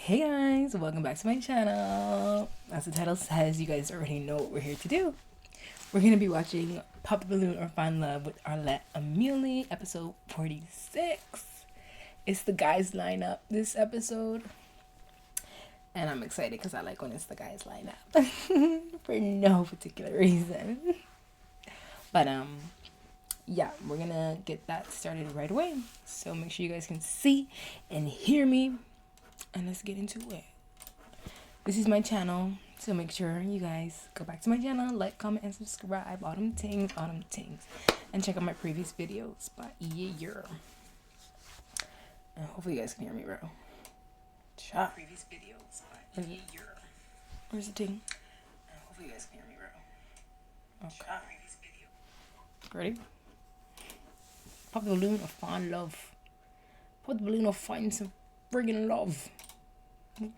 Hey guys, welcome back to my channel. As the title says, you guys already know what we're here to do. We're going to be watching Pop the Balloon or Find Love with Arlette Amuli, episode 46. It's the guys lineup this episode. And I'm excited because I like when it's the guys lineup. For no particular reason. But yeah, we're going to get that started right away. So make sure you guys can see and hear me. And let's get into it. This is my channel, so make sure you guys go back to my channel, like, comment, and subscribe. All them things. And check out my previous videos by year. And hopefully you guys can hear me, bro. Chat. Previous videos by year. Where's the thing? And hopefully you guys can hear me, bro. Okay. Chat. Previous video. Ready? Pop the balloon or find love. Pop the balloon or find some friggin' love.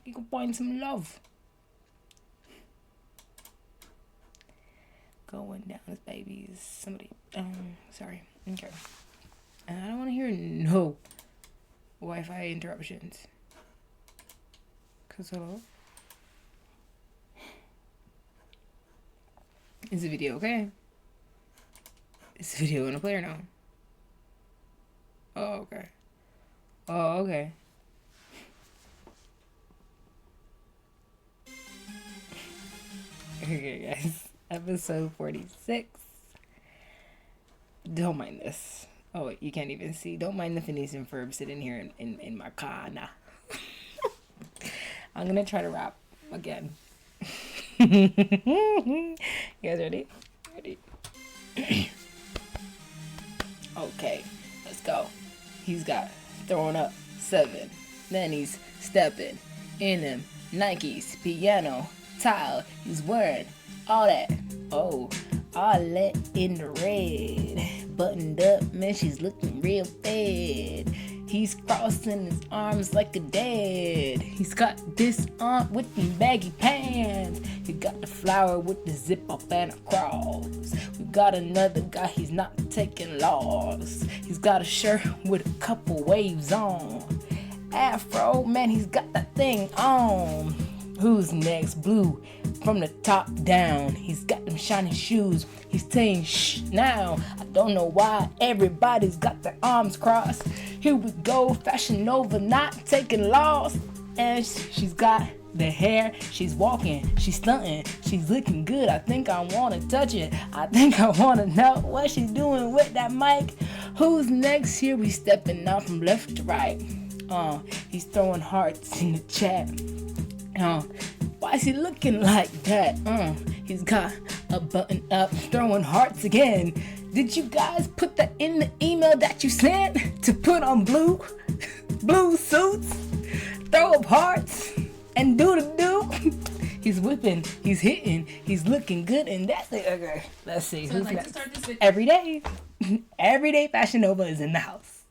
You can find some love. Going down as babies. Somebody. Sorry. Okay. And I don't want to hear no Wi-Fi interruptions. Cause hello. Is the video okay? Is the video gonna play or no? Oh, okay. Oh, okay. Okay, guys. Episode 46. Don't mind this. Oh, wait, you can't even see. Don't mind the Phoenician verb sitting here in my car. Nah. I'm gonna try to rap again. You guys ready? Ready? Okay, let's go. He's got throwing up 7. Then he's stepping in them Nikes, piano, tile. He's wearing all that. Oh, Arlette in the red, buttoned up, man, she's looking real bad. He's crossing his arms like a dad. He's got this on with the baggy pants. He got the flower with the zip up and across. We got another guy, he's not taking loss. He's got a shirt with a couple waves on. Afro, man, he's got that thing on. Who's next? Blue from the top down. He's got them shiny shoes. He's saying shh now. I don't know why everybody's got their arms crossed. Here we go, Fashion Nova, not taking loss. And she's got the hair. She's walking. She's stunting. She's looking good. I think I want to touch it. I think I want to know what she's doing with that mic. Who's next? Here we stepping out from left to right. He's throwing hearts in the chat. Why is he looking like that? He's got a button up, throwing hearts again. Did you guys put that in the email that you sent to put on blue suits, throw up hearts, and do the do? He's whipping, he's hitting, he's looking good, and that's it. Okay, let's see. So who's I'd like next? to start this video. Every day, Fashion Nova is in the house.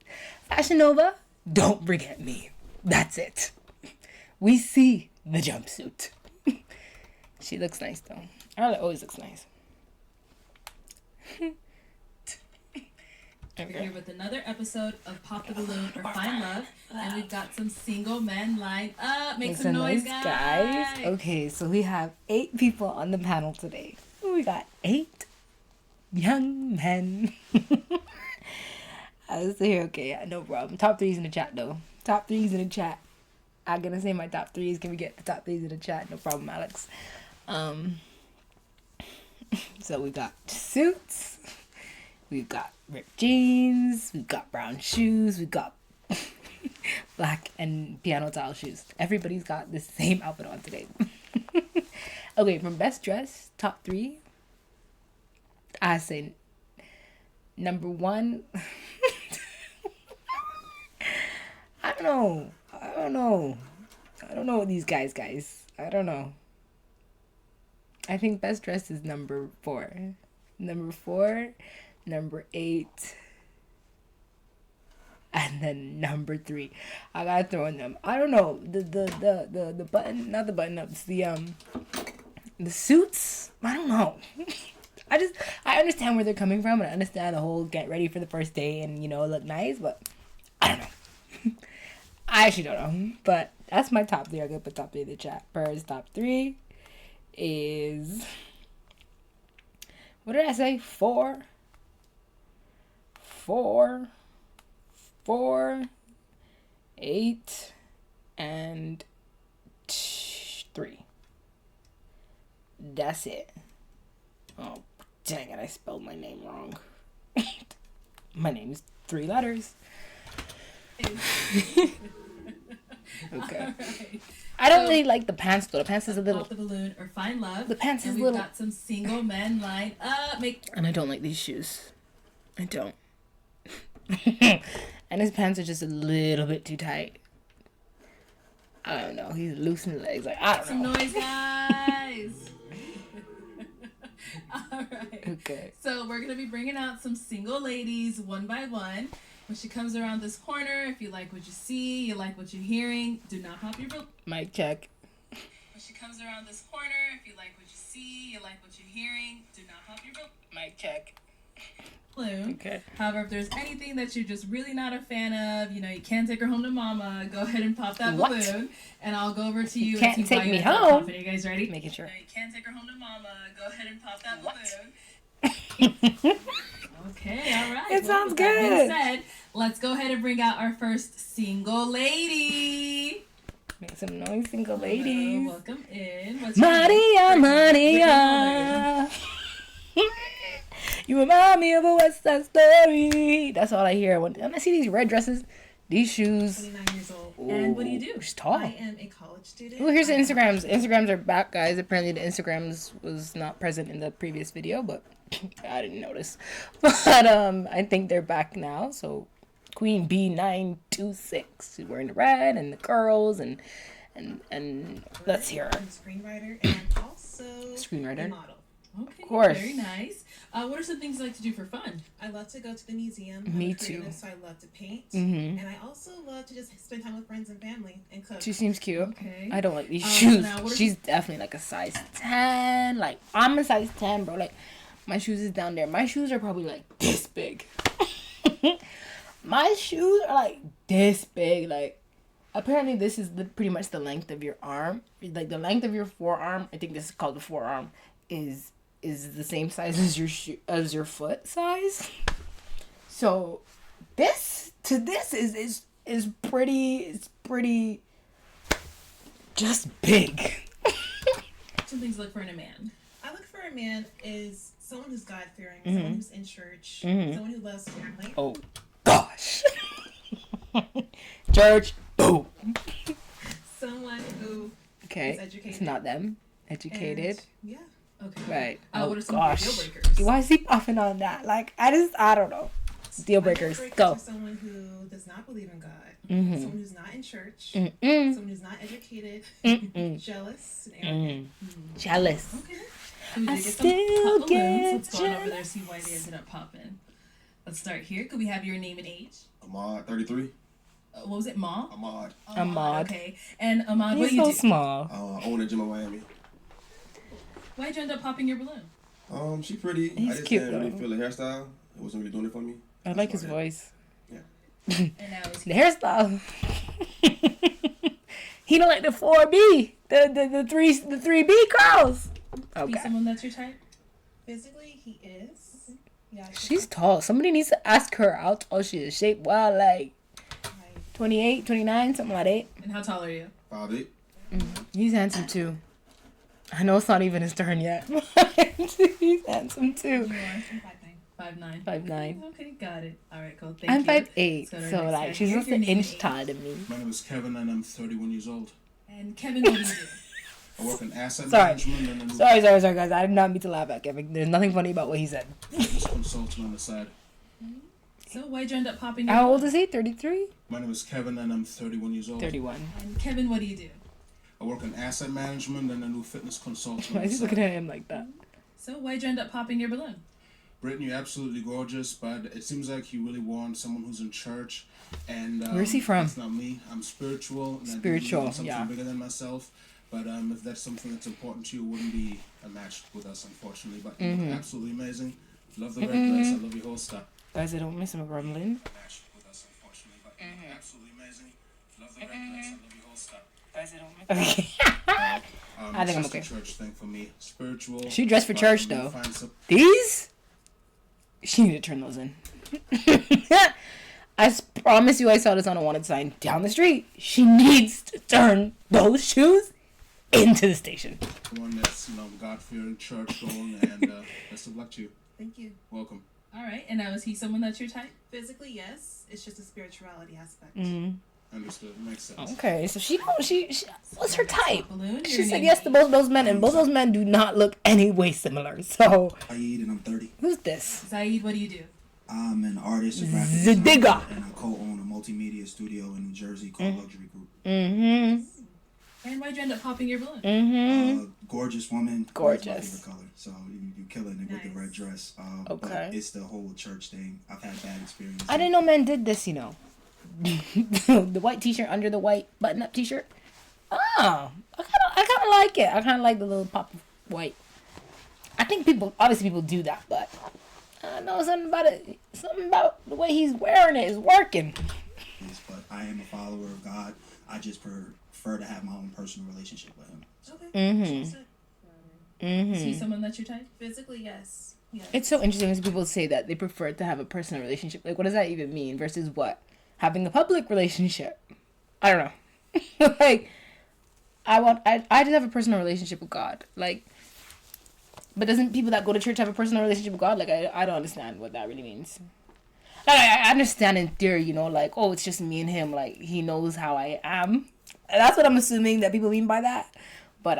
Fashion Nova, don't forget me. That's it. We see the jumpsuit. She looks nice though. Arlette always looks nice. We're here with another episode of Pop the Balloon or Find Love. And we've got some single men lined up. Make some noise, guys. Okay, so we have 8 people on the panel today. We got 8 young men. I was here, okay, yeah, no problem. Top 3s in the chat though. Top 3s in the chat. I'm gonna say my top 3s. Can we get the top 3s in the chat? No problem, Alex. So we got suits, we've got ripped jeans, we've got brown shoes, we've got black and piano tile shoes. Everybody's got the same outfit on today. Okay, from best dress, top 3, I say number 1. I don't know what these guys. I don't know. I think best dressed is number 4. Number 4, number 8, and then number 3. I gotta throw in them. I don't know. The button, not the button ups, the suits. I don't know. I understand where they're coming from, and I understand the whole get ready for the first day and look nice, but I don't know. I actually don't know, but That's my top 3. I'm gonna put top 3 in the chat. Pers top 3 is, what did I say? 4, 8, and 3. That's it. Oh, dang it. I spelled my name wrong. My name is 3 letters. Okay. Right. I don't really like the pants though. The pants is a little. Pop the balloon or find love. The pants is we've little. got some single men lined up. And I don't like these shoes. I don't. And his pants are just a little bit too tight. I don't know. He's loose in the legs. Like, I don't some know. noise, guys. All right. Okay. So we're gonna be bringing out some single ladies one by one. When she comes around this corner, if you like what you see, you like what you're hearing, do not pop your balloon. Mic check. When she comes around this corner, if you like what you see, you like what you're hearing, do not pop your balloon. Mic check. Okay. However, if there's anything that you're just really not a fan of, you know, you can't take her home to mama, go ahead and pop that balloon, and I'll go over to you. Can't and see take why me you're not home. popping. Are you guys ready? Making sure. No, you can't take her home to mama. Go ahead and pop that balloon. Okay, all right. It sounds with that being good. said, let's go ahead and bring out our first single lady. Make some noise, single Hello, ladies. welcome in. What's your name? Maria. You remind me of a West Side Story. That's all I hear when I see these red dresses, these shoes. 29 years old. Ooh, And what do you do? She's tall. I am a college student. Oh, here's the Instagrams. Instagrams are back, guys. Apparently the Instagrams was not present in the previous video, but I didn't notice. But I think they're back now. So Queen B926. She's wearing the red and the curls and let's hear her. I'm a screenwriter and also Screenwriter. a model. Okay, Of course. very nice. What are some things you like to do for fun? I love to go to the museum. Me I'm a creative, too. So I love to paint. Mhm. And I also love to just spend time with friends and family and cook. She seems cute. Okay. I don't like these shoes. now what are She's definitely like a size 10. Like, I'm a size 10, bro. Like, my shoes is down there. My shoes are probably like this big. My shoes are like this big. Like, apparently this is pretty much the length of your arm. Like, the length of your forearm, I think this is called the forearm, is the same size as your foot size. So this is pretty just big. Some things to look for in a man. I look for a man is someone who's God-fearing, Mm-hmm. someone who's in church, someone who loves family. Oh gosh. Church. Boom. Someone who Okay. is educated. It's not them. Educated. And, yeah. Okay. Right. What are some of your deal breakers? Why is he puffing on that? Like, I don't know. Deal breakers. Deal breakers Go. are someone who does not believe in God. Mhm. Someone who's not in church. Mm-mm. Someone who's not educated. Mm-mm. Jealous and arrogant. Jealous. Okay. So we I did get some still pop balloons. get Let's go on over there see why they ended up popping. Let's start here. Could we have your name and age? Ahmad, 33. What was it, Ma? Ahmad. Ahmad. Okay. And Ahmad, what He's do you so do? small. I own a gym in Miami. Why'd you end up popping your balloon? She pretty. He's I just cute, didn't really though. feel the hairstyle. It wasn't really doing it for me. I That's like his about it. voice. And now is The hairstyle. He don't like the 4B. The 3B curls. he Okay. someone that's your type? Physically, he is. Yeah. She's tall. Somebody needs to ask her how tall she is. Shape well, like 28, 29, something like that. And how tall are you? 5'8". He's handsome too. I know it's not even his turn yet. He's handsome too. 5'9". 5'9". Okay, got it. All right, cool. Thank I'm you. 5'8", Let's go to our so next like guy. she's Here's just your an name and inch age. taller than me. My name is Kevin and I'm 31 years old. And Kevin, what do you do? I work in asset Sorry. management and I'm Sorry, guys. I did not mean to laugh at Kevin. There's nothing funny about what he said. a fitness consultant on the side. So why'd you end up popping your How old balloon? is he? 33? My name is Kevin and I'm 31 years old. 31. And Kevin, what do you do? I work in asset management and I do fitness consultant Why on is the he looking side. at him like that? So why'd you end up popping your balloon? Brittany, you're absolutely gorgeous, but it seems like you really want someone who's in church. And Where's he from? That's not me. I'm spiritual. And Spiritual, I do something yeah. bigger than myself. But if that's something that's important to you, it wouldn't be a match with us, unfortunately. But you Mm-hmm. look absolutely amazing. Love the red dress. I love your whole stuff. Guys, I don't miss him grumbling. Match with us, unfortunately. But you look absolutely amazing. Love the red dress. I love your whole stuff. Okay. I think I'm just okay. a church thing for me. Spiritual. She dressed for but church, when you though. find some- These? She need to turn those in. Promise you I saw this on a wanted sign down the street. She needs to turn those shoes into the station. One that's, God-fearing, church-going, and best of luck to you. Thank you. Welcome. All right. And now, is he someone that's your type? Physically, yes. It's just a spirituality aspect. Understood. Makes sense. Okay, so she what's her type? Balloon. She said yes to both of those men, and both of those men do not look any way similar. So, Saeed, and I'm 30. who's this? Zaid, what do you do? I'm an artist, a graphic Zadiga. designer, and I co-own a multimedia studio in New Jersey called Luxury Group. And why'd you end up popping your balloon? Gorgeous woman. Gorgeous. Red's my favorite color. So you killing it with the red dress. Okay. But it's the whole church thing. I've had bad experiences. I didn't know men did this, the white t-shirt under the white button-up t-shirt. Oh, I kind of like it. I kind of like the little pop of white. I think obviously people do that, but I know something about it. Something about the way he's wearing it is working. But I am a follower of God. I just prefer to have my own personal relationship with him. Okay. That's it. Is he someone that's your type? Physically, yes. Yes. It's so interesting when people say that they prefer to have a personal relationship. Like, what does that even mean versus what? Having a public relationship. I don't know. Like, I just have a personal relationship with God. Like, but doesn't people that go to church have a personal relationship with God? Like, I don't understand what that really means. Like, I understand in theory, like, oh, it's just me and him. Like, he knows how I am. And that's what I'm assuming that people mean by that. But,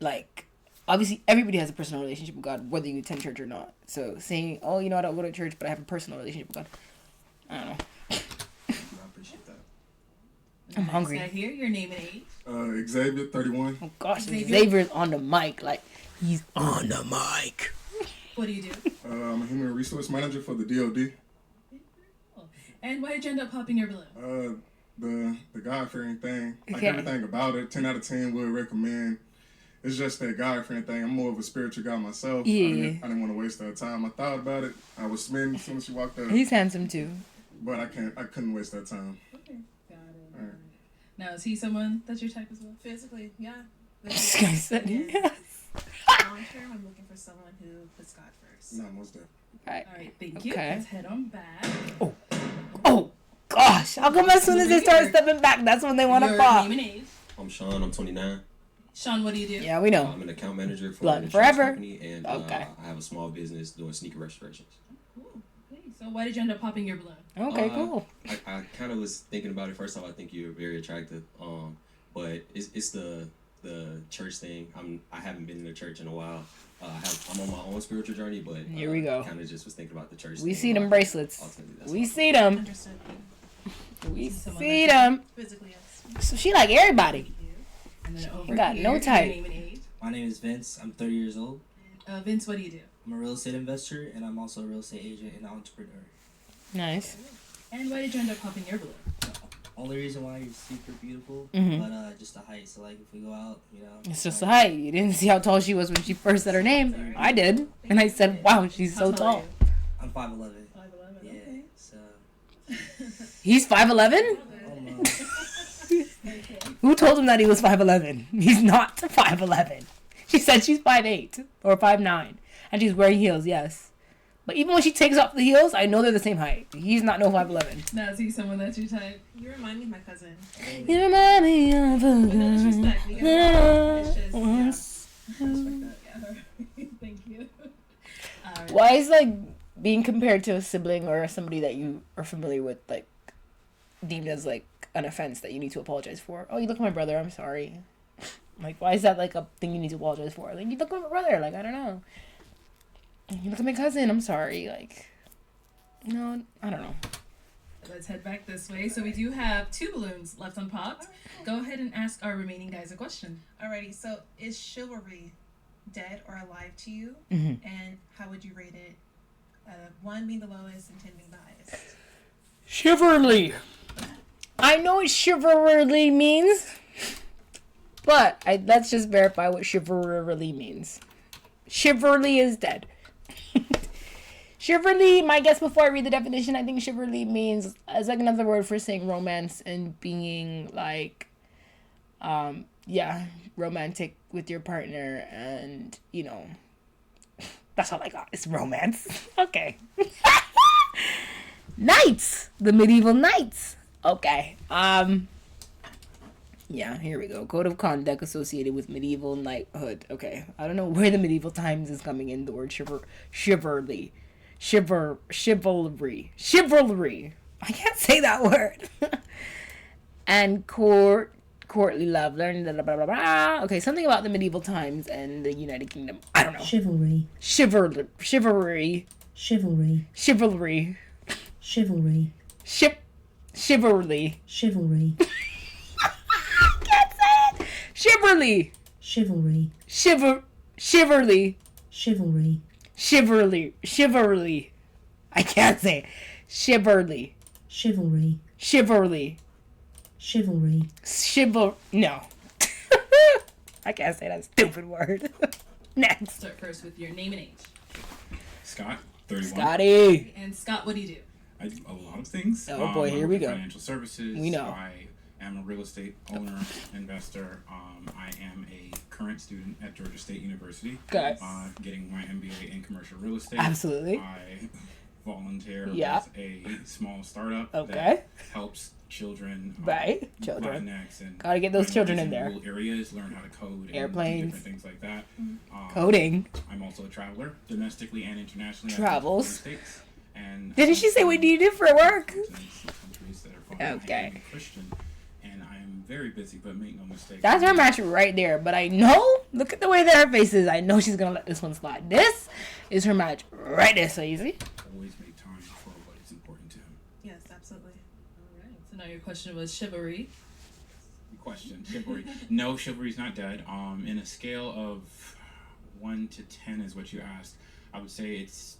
like, obviously everybody has a personal relationship with God, whether you attend church or not. So saying, oh, I don't go to church, but I have a personal relationship with God. I don't know. I appreciate that. I'm hungry. Guy here, your name and age. Xavier, 31. Oh gosh, Xavier? Xavier's on the mic. Like, he's on the mic. What do you do? I'm a human resource manager for the DOD. And why did you end up popping your balloon? The God-fearing thing. Like, Okay. everything about it, 10 out of 10 would recommend. It's just that God-fearing thing. I'm more of a spiritual guy myself. Yeah. I didn't want to waste her time. I thought about it. I was smitten as soon as she walked up. He's handsome too. But I couldn't waste that time. Okay, got it. Alright. Now, is he someone that's your type as well? Physically, yeah. This guy said Yes. yes. Long term, I'm looking for someone who puts God first. No, most definitely. Right. All right, thank you. Okay. Let's head on back. Oh gosh, how come as soon as they start stepping back, that's when they want to Your pop? name and age. I'm Sean. I'm 29. Sean, what do you do? Yeah, we know. I'm an account manager for Blood an insurance forever. company, and Okay. I have a small business doing sneaker restorations. Cool. Okay, so why did you end up popping your balloon? Okay, cool. I kind of was thinking about it first time. I think you're very attractive. But it's the church thing. I haven't been in the church in a while. I'm on my own spiritual journey, but Here we go. Kind of just was thinking about the church. We thing. see them bracelets. Ultimately, that's We why. see them. Understood. We Someone see that- them. Physically, yes. So she like everybody. And then over got here, no your type. name and age. My name is Vince. I'm 30 years old. Vince, what do you do? I'm a real estate investor, and I'm also a real estate agent and entrepreneur. Nice. And why did you end up popping your balloon? Only reason why you're super beautiful, Mhm. but just the height. So like, if we go out, It's just the height. You didn't see how tall she was when she first said her name. I did. And I said, wow, she's so How tall are tall. you? I'm 5'11". 5'11", Yeah. okay. So He's 5'11"? almost. Who told him that he was 5'11"? He's not 5'11". She said she's 5'8" or 5'9", and she's wearing heels, yes. But even when she takes off the heels, I know they're the same height. He's not no 5'11". Now, is he someone that's your type? You remind me of my cousin. You remind me of a With no disrespect, we get along. It's just, yeah. Respect that. Yeah, all right. Thank you. All right. Why is like being compared to a sibling or somebody that you are familiar with like deemed as like an offense that you need to apologize for? Oh, you look like my brother. I'm sorry. Like, why is that like a thing you need to apologize for? Like, you look like my brother. Like, I don't know. You look like my cousin. I'm sorry. Like, no, I don't know. Let's head back this way. So we do have 2 balloons left unpopped. Go ahead and ask our remaining guys a question. Alrighty, so is chivalry dead or alive to you? Mhm. And how would you rate it? 1 being the lowest and 10 being the highest. Chivalry. I know what chivalry means, but let's just verify what chivalry really means. Chivalry is dead. Chivalry, my guess before I read the definition, I think chivalry means, as like another word for saying romance and being like, romantic with your partner, and, you know, that's all I got. It's romance. Okay. Knights! The medieval knights. Okay. Yeah, here we go. Code of conduct associated with medieval knighthood. Okay. I don't know where the medieval times is coming in. The word chivalry. Chivalry. I can't say that word. And courtly love. Learn blah, blah, blah, blah. Okay, something about the medieval times and the United Kingdom. I don't know. Chivalry. Chivalry. Chivalry. Chivalry. Chivalry. Chivalry. Chivalry. Can't say it. Chivalry. Chivalry. Chivalry. Chivalry. Chivalry. I can't say it. Chivalry. Chivalry. Chivalry. Chivalry. No. I can't say that stupid word. Next. Start first with your name and age. Scott, 31. Scotty. And Scott, what do you do? I do a lot of things. Oh boy, here I we work in go. Financial services. We know. I am a real estate owner, investor. I am a current student at Georgia State University. Okay. Getting my MBA in commercial real estate. Absolutely. I volunteer Yeah. with a small startup Okay. that helps children, Right. Children. Latinx, and Gotta get those children in there. rural areas learn how to code, and do Airplanes. different things like that. Coding. I'm also a traveler, domestically and internationally. Travels. And Didn't she say what do you do for work? countries that are fun. I Okay. am a Christian, and I am very busy, but make no mistake. That's her match right there. But I know, look at the way that her face is. I know she's gonna let this one slide. This is her match right there. So easy. Always make time for what is important to him. Yes, absolutely. All right. So now your question was chivalry. Question: chivalry. No, chivalry's not dead. In a scale of 1 to 10 is what you asked. I would say it's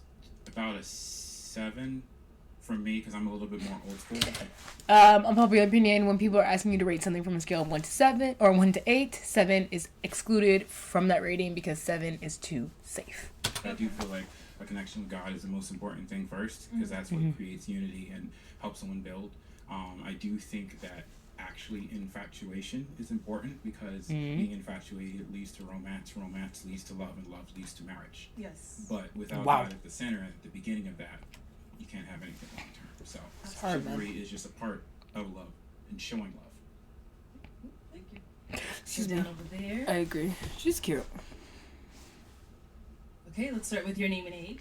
about a 7 for me because I'm a little bit more old school. Unpopular opinion: when people are asking you to rate something from a scale of 1 to 7 or 1 to 8, 7 is excluded from that rating because 7 is too safe. I do feel like a connection with God is the most important thing first because that's what creates unity and helps someone build. I do think that actually infatuation is important because being infatuated leads to romance, romance leads to love, and love leads to marriage. Yes. But without Wow. God at the center, at the beginning of that, you can't have anything long term. So hard, man. chivalry is just a part of love and showing love. Thank you. Excuse Go me. down over there. I agree. She's cute. Okay, let's start with your name and age.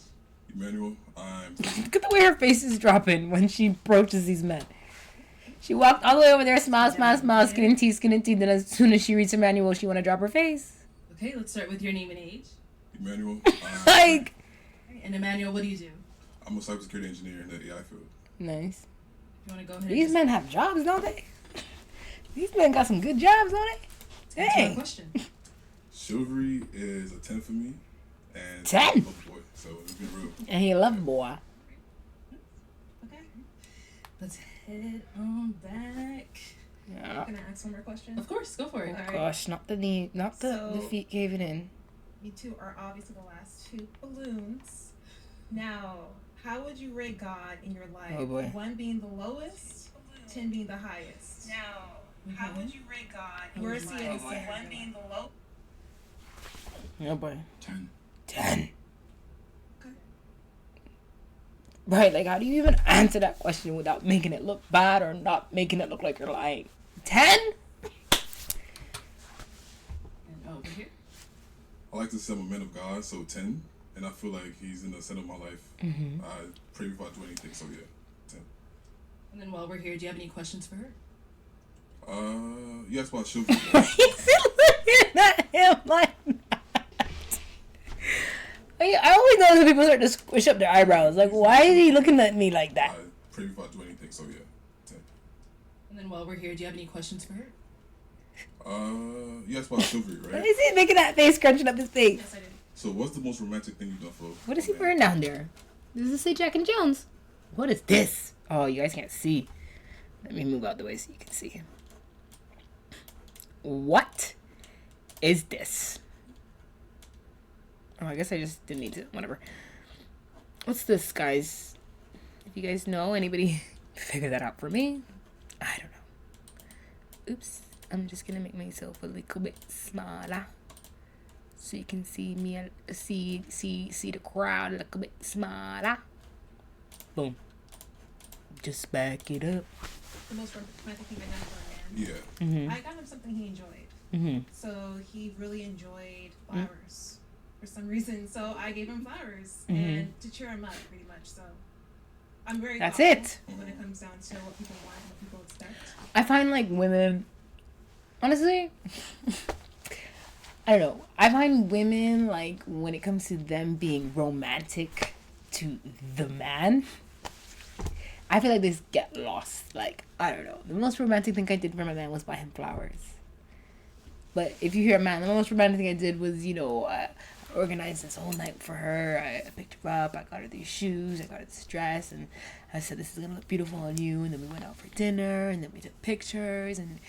Emmanuel, I'm Look at the way her face is dropping when she approaches these men. She walked all the way over there, smile, skin and teeth. Then as soon as she reads her manual, she want to drop her face. Okay, let's start with your name and age. Emmanuel. Like, And Emmanuel, what do you do? I'm a cybersecurity engineer in the AI field. nice. You want to go ahead These and men have jobs, don't they? These men got some good jobs, don't they? answer my Hey. question. Chivalry is a 10 for me. And 10? I love the boy, so it's been real. And he love boy. Okay. Let's head on back. Yeah. Can I ask one more question? Of course, go for it. All right. Gosh, not the knee, not the So- feet caving in. You two are obviously the last two balloons. Now, how would you rate God in your life? Oh, boy. 1 being the lowest, 10 being the highest. Now, how would you rate God in your life? Oh, boy. 1 being the low. Oh boy. 10. 10. Okay. Right, like how do you even answer that question without making it look bad or not making it look like you're lying? 10? And over here. I like to say I'm a man of God, so 10. And I feel like he's in the center of my life. Mm-hmm. I pray before I do anything, so yeah, 10. And then while we're here, do you have any questions for her? You asked about chivalry. He's looking at him like that. I always know when people start to squish up their eyebrows. Like, why is he looking at me like that? I pray before I do anything, so yeah, 10. And then while we're here, do you have any questions for her? You asked about chivalry, Why right? is he making that face, crunching up his face? Yes, I did. So what's the most romantic thing you've done for What is he a man? wearing down there? Does it say Jack and Jones? What is this? Oh, you guys can't see. Let me move out the way so you can see. What is this? Oh, I guess I just didn't need to. Whatever. What's this, guys? If you guys know, anybody figure that out for me? I don't know. Oops. I'm just gonna make myself a little bit smaller, so you can see me, see the crowd a little bit smaller. Boom. Just back it up. The most romantic thing I done for a man. Yeah. Mm-hmm. I got him something he enjoyed. Mm-hmm. So he really enjoyed flowers for some reason. So I gave him flowers Mhm. and to cheer him up, pretty much. So I'm very. That's thoughtful it. when it comes down to what people want and what people expect. I find like women, honestly, I don't know. I find women like when it comes to them being romantic to the man, I feel like they get lost. Like, I don't know. The most romantic thing I did for my man was buy him flowers. But if you hear a man, the most romantic thing I did was, you know, I organized this whole night for her. I picked her up. I got her these shoes. I got her this dress. And I said, this is going to look beautiful on you. And then we went out for dinner. And then we took pictures. And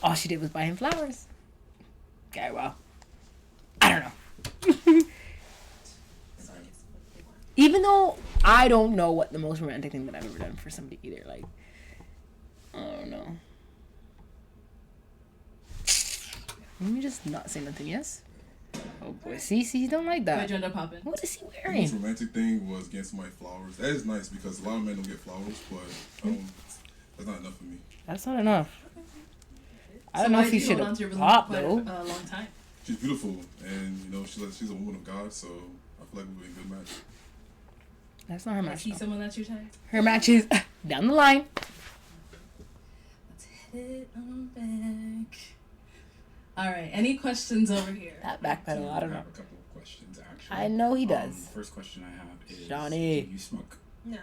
all she did was buy him flowers. Okay, well, I don't know. Even though I don't know what the most romantic thing that I've ever done for somebody either. Like, I don't know. Let me just not say nothing, yes? Oh boy, see, he don't like that. Why'd you end up popping? What is he The most wearing? romantic thing was getting somebody flowers. That is nice because a lot of men don't get flowers, but that's not enough for me. That's not enough. I So don't know why if he did you should hold on to your have relationship popped quite though. a long time? She's beautiful, and you know she's a woman of God, so I feel like we'll be a good match. That's not her Is match. he Though. someone that's your type? Her match is down the line. Let's hit it on back. All right. Any questions over here? That backpedal, I don't know. have a couple of questions actually. I know he does. First question I have is, Johnny. do you smoke? No,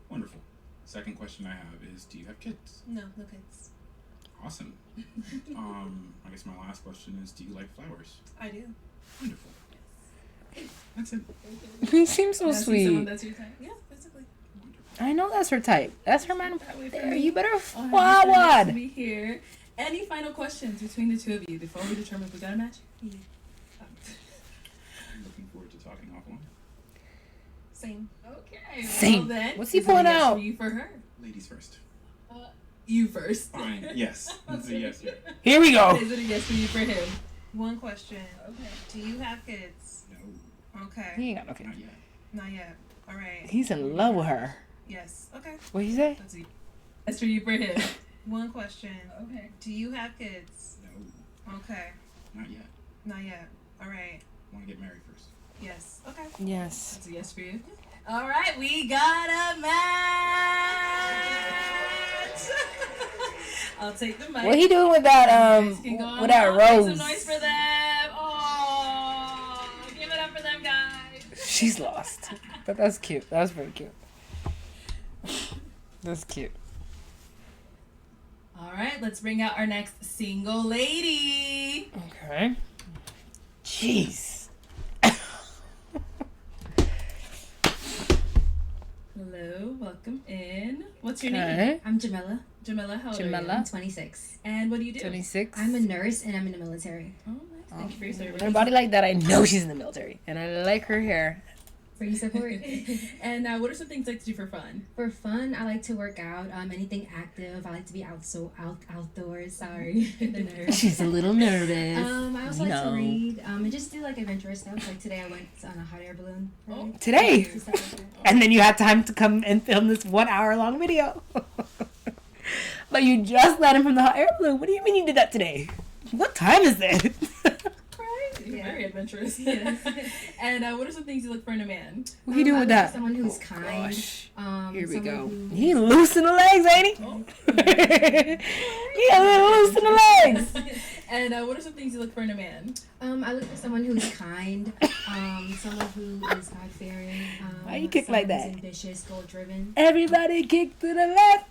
Wonderful. Second question I have is, do you have kids? no kids. Awesome. I guess my last question is, do you like flowers? I do. Wonderful. That's it. He seems so Can I see someone sweet. that's your type? Yeah, basically. I know that's her type. That's her man right there. You better I'll have you stand next to forward. me here. Any final questions between the two of you before we determine if we got a match? Yeah. I'm looking forward to talking offline. Same. Okay. Same. Well then, What's he is it a pulling yes out? For you for her. Ladies first. You first. Fine. Yes. It's a yes. Yeah. Here we go. Is it a yes for you for him? One question. Okay. Do you have kids? No. Okay. He ain't got no kids. Not yet. Not yet. All right. He's in love with her. Yes. Okay. What'd you say? Let's see. Yes for you for him. One question. Okay. Do you have kids? No. Okay. Not yet. Not yet. All right. Want to get married first. Yes. Okay. Yes. That's a yes for you. All right, we got a match. I'll take the mic. What he doing with that You guys can go on with that out, make rose? some noise for them. Oh, give it up for them guys. She's lost. But that's cute. That was very cute. That's cute. All right, let's bring out our next single lady. Okay. Jeez. Hello, welcome in. What's your Okay. name? I'm Jamila. Jamila, how old are Jamila. you? I'm 26. And what do you do? 26. I'm a nurse and I'm in the military. Oh, nice. Thank you for your service. Her body like that, I know she's in the military. And I like her hair. Free support. And what are some things you like to do for fun? For fun, I like to work out. Anything active. I like to be outdoors. Sorry, the nerd. She's a little nervous. I also You like to know. read. And just do like adventurous stuff. Like today, I went on a hot air balloon. ride. Today. Stuff like that. And then you had time to come and film this 1 hour long video. But you just landed from the hot air balloon. What do you mean you did that today? What time is it? Right? You're Yeah. very adventurous. Yes. And what are some things you look for in a man? What do you do I with look for that? Someone who's Oh, kind. gosh. Here we Someone go. who- He loosen the legs, ain't he? Oh. He a little loose in the legs. And what are some things you look for in a man? I look for someone who's kind, someone who is God-fearing. Why you kick like someone that? who's ambitious, goal-driven. Everybody kick to the left.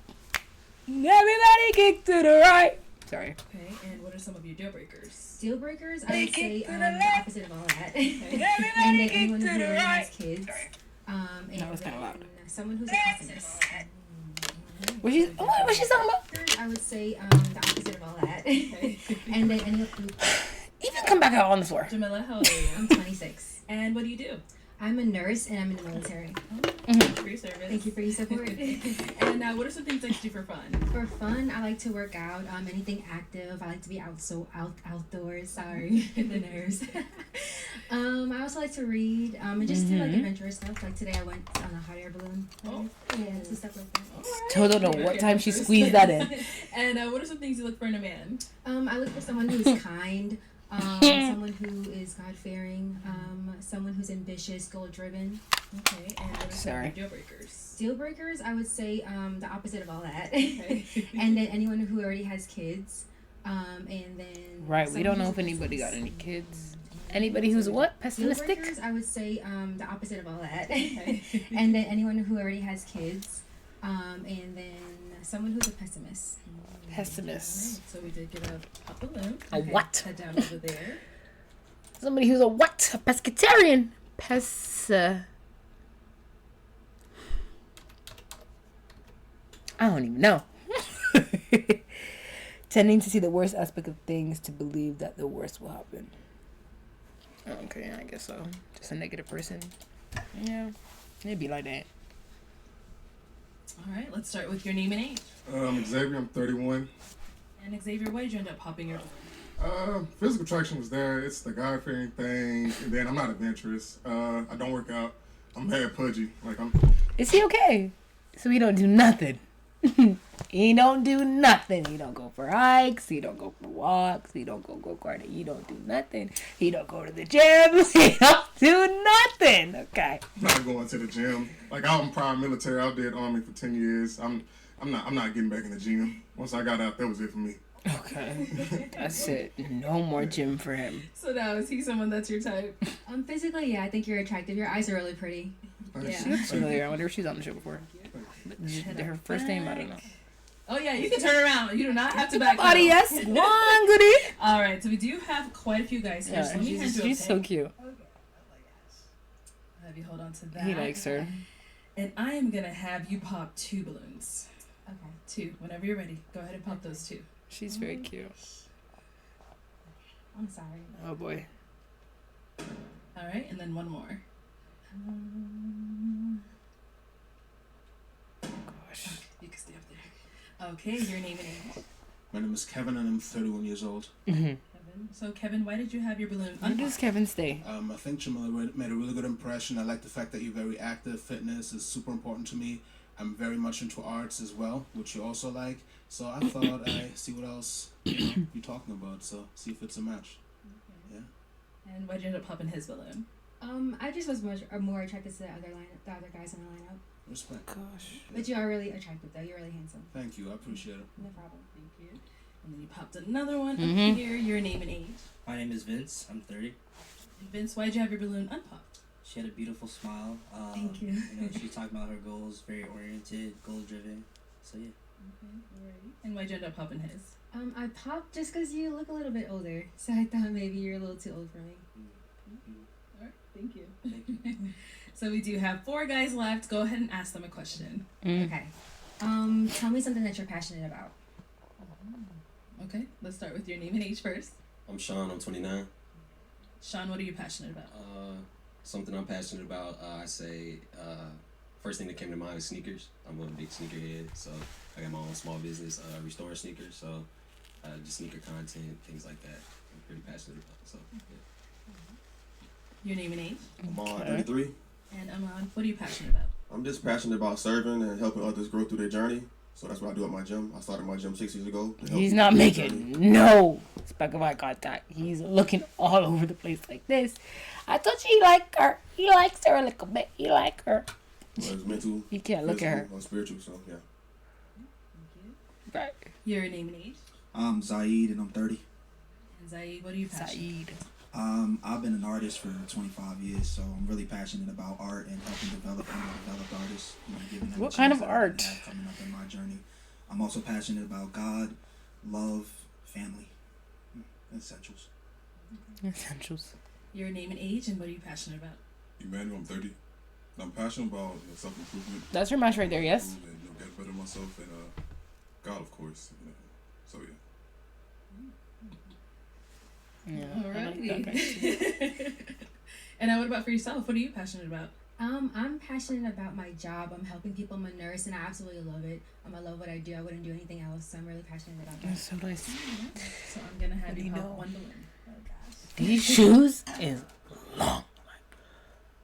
Everybody kick to the right. Sorry. Okay, and what are some of your deal breakers? Deal breakers, I They would kick say to the the left. opposite of all that. Everybody And then kick anyone to who the already right. has kids. And That was kinda loud. someone who's a pessimist. What she talking about? I would say the opposite of all that. And then any of who Even Come back out on the floor. Jamila, how old are you? I'm 26. And what do you do? I'm a nurse and I'm in the military. Thank you for your service. Thank you for your support. And what are some things that you do for fun? For fun, I like to work out. Anything active. I like to be outdoors. Sorry, the nerves. I also like to read. And just do like adventurous stuff. Like today, I went on a hot air balloon. Yeah, some stuff like that. Still don't know what time she squeezed that in. And what are some things you look for in a man? I look for someone who's kind. Someone who is God-fearing, someone who's ambitious, goal-driven. Okay, and what are some deal breakers? Deal breakers, I would say the opposite of all that. Okay. And then anyone who already has kids, and then right. We don't know if anybody got any kids. Anybody who's what? Pessimistic? Deal breakers, I would say the opposite of all that. Okay. And then anyone who already has kids, and then someone who's a pessimist. Pessimist. So we did get a pop balloon. A what? Head down over there. Somebody who's a what? A pescatarian. I don't even know. Tending to see the worst aspect of things to believe that the worst will happen. Okay, I guess so. Just a negative person. Yeah, it'd be like that. All right, let's start with your name and age. Xavier, I'm 31. And Xavier, why did you end up popping your Physical attraction was there. It's the God-fearing thing. And then I'm not adventurous. I don't work out. I'm mad pudgy. Is he okay? So he don't do nothing. He don't do nothing. He don't go for hikes. He don't go for walks. He don't go karting. He don't do nothing. He don't go to the gym. He don't do nothing. Okay. I'm not going to the gym. I'm prior military. I did Army for 10 years. I'm not getting back in the gym. Once I got out, that was it for me. Okay. That's it. No more gym for him. So now, is he someone that's your type? Physically, yeah, I think you're attractive. Your eyes are really pretty. Yeah. She looks familiar. I wonder if she's on the show before. Her first name, I don't know. Oh yeah, you can turn around. You do not have to back up. Body, yes. One goodie. All right, so we do have quite a few guys here. So she's so cute. Have you hold on to that. He likes her. And I am gonna have you pop 2 balloons. Okay. 2. Whenever you're ready, go ahead and pop those 2. She's very cute. I'm sorry. Oh boy. All right, and then one more. Gosh. You can stay up there. Okay, your name and age. My name is Kevin and I'm 31 years old. Kevin. So Kevin, why did you have your balloon Where does Kevin stay? I think Jamila made a really good impression. I like the fact that you're very active. Fitness is super important to me. I'm very much into arts as well, which you also like. So I thought I'd see what else you're talking about. So see if it's a match. Okay. Yeah. And why'd you end up popping his balloon? I just was more attracted to the other guys in the lineup. Respect. Gosh. But you are really attractive though. You're really handsome. Thank you. I appreciate it. No problem. Thank you. And then you popped another one up here. Your name and age. My name is Vince. I'm 30. And Vince, why'd you have your balloon unpopped? She had a beautiful smile. Thank you. She talked about her goals, very oriented, goal driven. So yeah. Okay, alrighty. And why'd you end up popping his? I popped just because you look a little bit older, so I thought maybe you're a little too old for me. Alright, thank you. Thank you. So we do have 4 guys left. Go ahead and ask them a question. Okay. Tell me something that you're passionate about. Okay, let's start with your name and age first. I'm Sean. I'm 29. Sean, what are you passionate about? Something I'm passionate about. I say first thing that came to mind is sneakers. I'm a big sneakerhead, so I got my own small business restoring sneakers. So just sneaker content, things like that. I'm pretty passionate about. So yeah. Your name and age. I'm on 33. And Amon, what are you passionate about? I'm just passionate about serving and helping others grow through their journey. So that's what I do at my gym. I started my gym 6 years ago. He's not making no speck of eye contact. He's looking all over the place like this. I thought you like her. He likes her a little bit. He like her. Well, it's mental. You can't look at her. Or spiritual, so yeah. Right. Your name and age. I'm Zaid and I'm 30. And Zaid, what are you passionate about? I've been an artist for 25 years, so I'm really passionate about art and helping develop underdeveloped artists. Giving them What a kind chance of that art? they have coming up in my journey. I'm also passionate about God, love, family, essentials. Essentials. Your name and age, and what are you passionate about? Emmanuel, I'm 30. I'm passionate about self-improvement. That's your match right there, yes? And, get better myself and God, of course. So yeah. Yeah, I like that Alrighty. And now what about for yourself? What are you passionate about? I'm passionate about my job. I'm helping people. I'm a nurse, and I absolutely love it. I love what I do. I wouldn't do anything else. So I'm really passionate about that. That's so nice. So I'm gonna have What do you you pop know? one balloon. Oh gosh. These shoes is long. Like,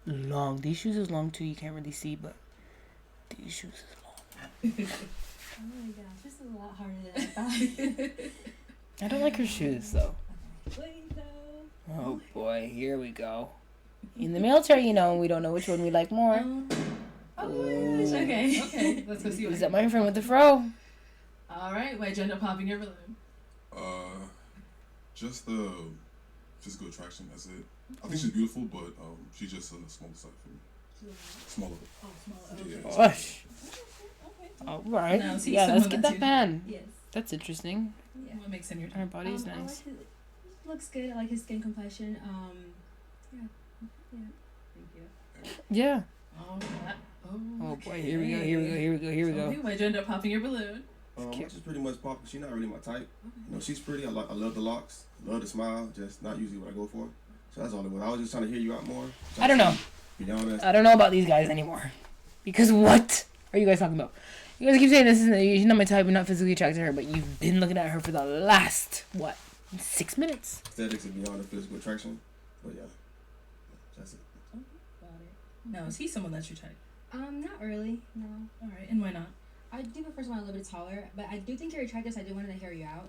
long. These shoes is long too. You can't really see, but these shoes is long. Oh my gosh, this is a lot harder than I thought. I don't like her shoes though. Wait, no. Oh boy, here we go. In the military, we don't know which one we like more. Oh my gosh. Okay. Okay. Let's go see what. Is that my friend with the fro? All right. Why'd you end up popping your balloon? Just the physical attraction. That's it. I think she's beautiful, but she's just on the smaller side for me. Smaller. Oh, smaller. Yeah. Okay. Gosh. Okay. All right. Now, see Yeah, let's someone get that's that pan. Yes. That's interesting. Yeah. What makes him your Her type? body is I like nice. his, looks good. I like his skin complexion. Yeah. Thank you. Yeah. Oh, that. Oh boy, here we go. Here we go. Here we go. Here we go. Okay, why'd you end up popping your balloon? I just pretty much pop. She's not really my type. She's pretty. I love the locks. Love the smile. Just not usually what I go for. So that's all it was. I was just trying to hear you out more. I don't know. Be honest. I don't know about these guys anymore. Because what are you guys talking about? You guys keep saying this isn't. She's not my type. I'm not physically attracted to her, but you've been looking at her for the last 6 minutes. Aesthetics is beyond the physical attraction. But yeah, that's it. Got it. Now, is he someone that's your type? Not really. No. All right, and why not? I do prefer someone a little bit taller, but I do think you're attractive. So I do want to hear you out.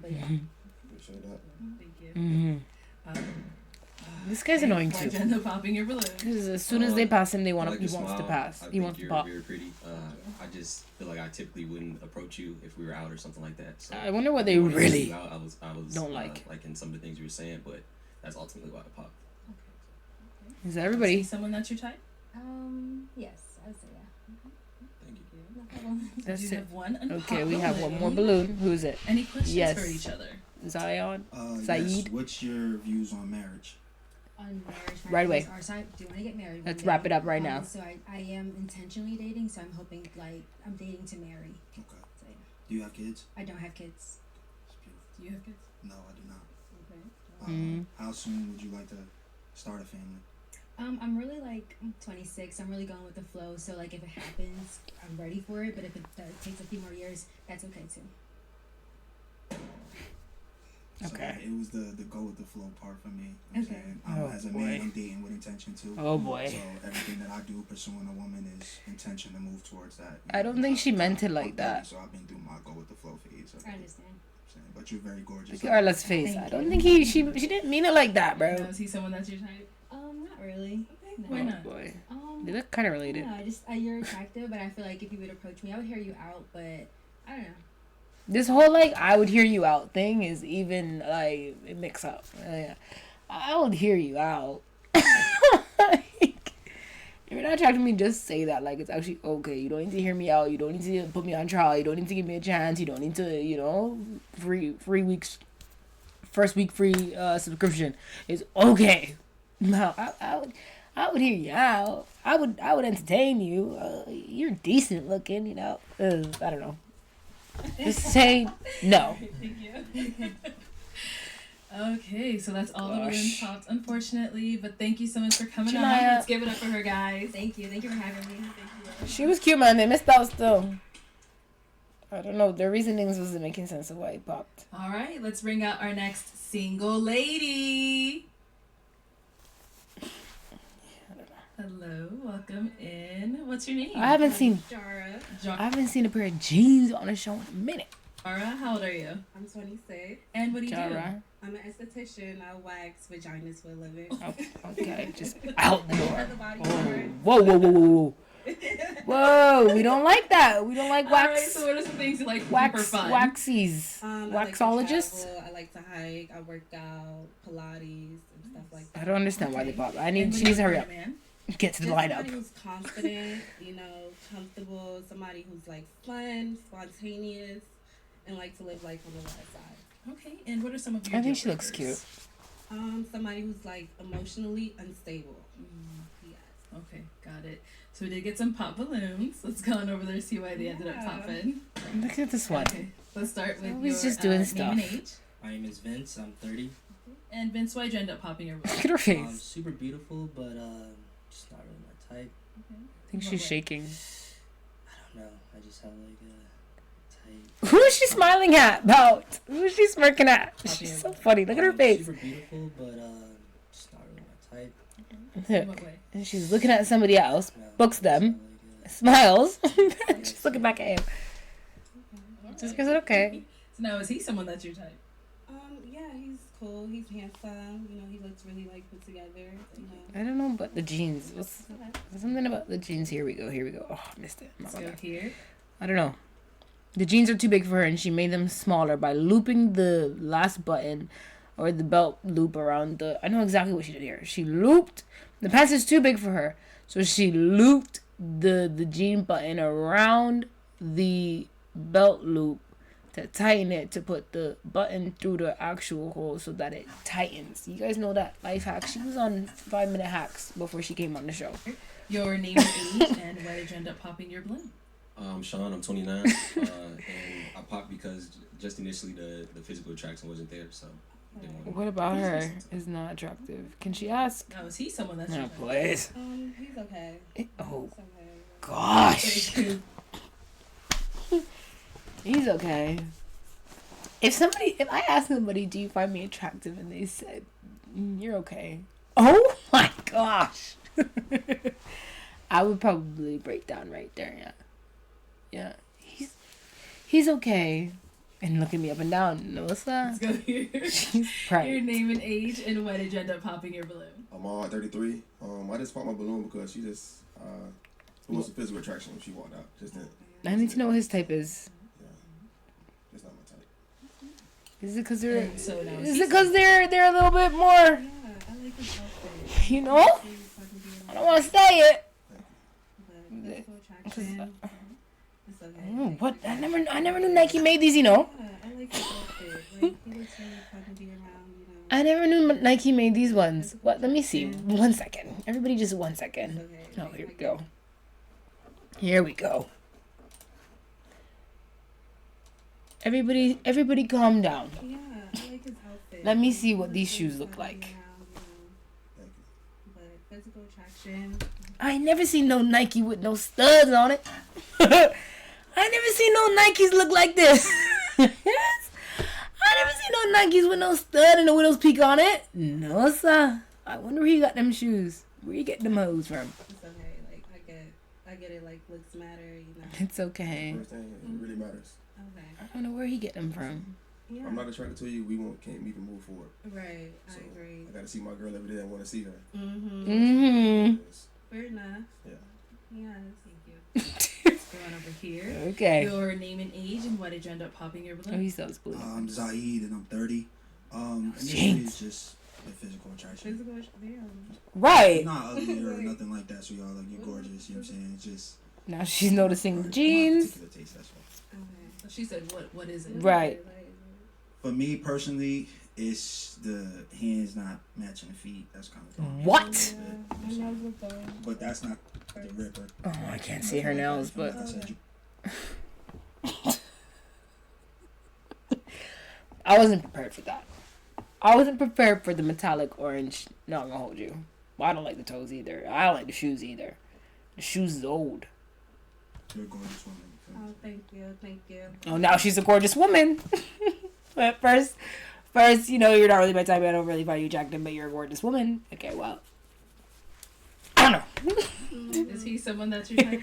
But yeah. Appreciate that. Thank you. Mm-hmm. This guy's annoying Why'd too. you end up popping your balloon? Because as soon as they pass him, he wants to smile. pass. I He think wants to you're pop. very pretty. I just feel like I typically wouldn't approach you if we were out or something like that. So I wonder what they when I really see you out, I was don't like. like in some of the things you were saying, but that's ultimately why I popped. Is that everybody? Is he someone that's your type? Yes, I would say yeah. Thank you. No problem. That's you it. have one Okay, we have one more balloon. Who is it? Any questions Yes. for each other? Zion? Yes. Saeed? What's your views on marriage? On marriage, Right away. Our side, do want to get married. Let's one wrap day. it up right now. So I am intentionally dating, so I'm hoping I'm dating to marry. Okay. So yeah. Do you have kids? I don't have kids. It's beautiful. Do you have kids? No, I do not. Okay. How soon would you like to start a family? I'm really I'm 26. I'm really going with the flow. So if it happens, I'm ready for it. But if it takes a few more years, that's okay too. Okay. So it was the go with the flow part for me. Okay. As a man, I'm dating with intention too. Oh boy. So everything that I do pursuing a woman is intention to move towards that. I don't think she meant it like that. So I've been through my go with the flow phase. I understand. But you're very gorgeous. Look at Arlette's face. I don't think she didn't mean it like that, bro. Now, is he someone that's your type? Not really. Okay. No. Why not? Boy. They look kind of related. No, you're attractive, but I feel like if you would approach me, I would hear you out. But I don't know. This whole I would hear you out thing is even it mix up. I would hear you out. If you're not attracted to me, just say that. It's actually okay. You don't need to hear me out. You don't need to put me on trial. You don't need to give me a chance. You don't need to, free weeks, first week free subscription. It's okay. No, I would hear you out. I would entertain you. You're decent looking, I don't know. Just say no. Thank you. Okay, so that's all the balloons popped, unfortunately. But thank you so much for coming on. Janaya. Let's give it up for her, guys. Thank you. Thank you for having me. Thank you. She was cute, man. They missed out still. I don't know. Their reasonings wasn't making sense of why he popped. All right, let's bring out our next single lady. Hello, welcome in. What's your name? I haven't seen Jara. I haven't seen a pair of jeans on a show in a minute. Jara, how old are you? I'm 26. And what do you Jara. I'm an esthetician. I wax vaginas for a living. Oh, okay, just out the door. For the body Oh, part. whoa. Whoa, we don't like that. We don't like wax. All right, so what are some things you like for fun? Waxies. Waxologists? I like to hike. I work out, Pilates, and stuff like that. I don't understand why they pop. She And needs to hurry what up. about a man? Get to the Just lineup. somebody who's confident, comfortable, somebody who's fun, spontaneous, and like to live life on the wild side. Okay, and what are some of your I think deal she looks breakers? cute. Somebody who's emotionally unstable. Yes. Okay, got it. So we did get some pop balloons. Let's go on over there and see why they ended up popping. Look at this one. Okay, let's start with Always your just doing name stuff. and age. My name is Vince. I'm 30. And Vince, why'd you end up popping your balloon? Look at her face. Super beautiful, but just not really my type. Okay. I think she's shaking. I don't know. I just have like a type. Who is she smiling at? About? Who is she smirking at? She's so funny. Look at her face. Super beautiful, but just not really my type. Look. And she's looking at somebody else, books them, smiles. She's looking back at him. Just because it's okay. So now, is he someone that's your type? Yeah, he's cool. He's handsome. You know, he looks really like put together. You know. I don't know about the jeans. What's something about the jeans? Here we go. Oh, I missed it. Let's go here. I don't know. The jeans are too big for her, and she made them smaller by looping the last button or the belt loop around the. I know exactly what she did here. She looped. The pants is too big for her, so she looped the jean button around the belt loop to tighten it, to put the button through the actual hole so that it tightens. You guys know that life hack. She was on 5-minute hacks before she came on the show. Your name and age, and why did you end up popping your balloon? I'm Sean, I'm 29, and I popped because just initially the physical attraction wasn't there, so I didn't want to. What about her is not attractive? Can she ask? Oh, is he someone that's No, your type? please. He's okay. Oh, He's okay. gosh. He's okay. If I ask somebody, do you find me attractive, and they said, you're okay. Oh my gosh. I would probably break down right there, yeah. Yeah. He's okay. And looking me up and down. Melissa. Let's go here. She's right. Your name and age, and why did you end up popping your balloon? I'm all 33. I just popped my balloon because she just it was a physical attraction when she walked out. Just didn't. I need to know what his type is. Yeah. It's not my type. Is it because they're? And so now Is it because they're a little bit more? Yeah, I like his outfit. You know? I don't want to say it. But physical attraction. It's okay. Oh, what? I never knew Nike made these. You know? Yeah, I like his outfit. Like, he looks really fun to be around, you know. I never knew Nike made these ones. What? Let me see. 1 second. Everybody, just 1 second. It's okay. Oh, here we go. Here we go. Everybody, calm down. Yeah, I like his outfit. Let me see what these shoes look like. But physical attraction. I ain't never seen no Nike with no studs on it. I never seen no Nikes look like this. Yes. I never seen no Nikes with no stud and a widow's peak on it. No, sir. I wonder where you got them shoes. Where you get them hoes from? It's okay. Like, I get it. Like, looks matter, you know. It's okay. First thing, it really matters. Okay. I don't know where he get them from. Yeah. If I'm not attracted to you, can't even move forward. Right. So, I agree. I gotta see my girl every day. I want to see her. Mm-hmm. Fair enough. Yeah. Yeah. Thank you. Let's go on over here. Okay. Your name and age, and why did you end up popping your balloon? Oh, he sells blue. I'm Zaid and I'm 30. Initially Jinx. it's just a physical attraction. Physical attraction. Right. Not ugly or nothing like that, so y'all like you're gorgeous, you know what I'm saying? It's just Now she's noticing the my jeans. particular taste, that's all. So she said, "What is it?" Right. For me personally, it's the hands not matching the feet. That's kind of What? My nails look good. But that's not the ripper. Oh, I can't see her nails, but Like I said, I wasn't prepared for that. I wasn't prepared for the metallic orange. No, I'm gonna hold you. Well, I don't like the toes either. I don't like the shoes either. The shoes is old. you're a gorgeous woman. Oh, thank you. Oh, now she's a gorgeous woman. But first, you know, you're not really my type. I don't really find you attractive, but you're a gorgeous woman. Okay, well, I don't know. Is he someone that's your type?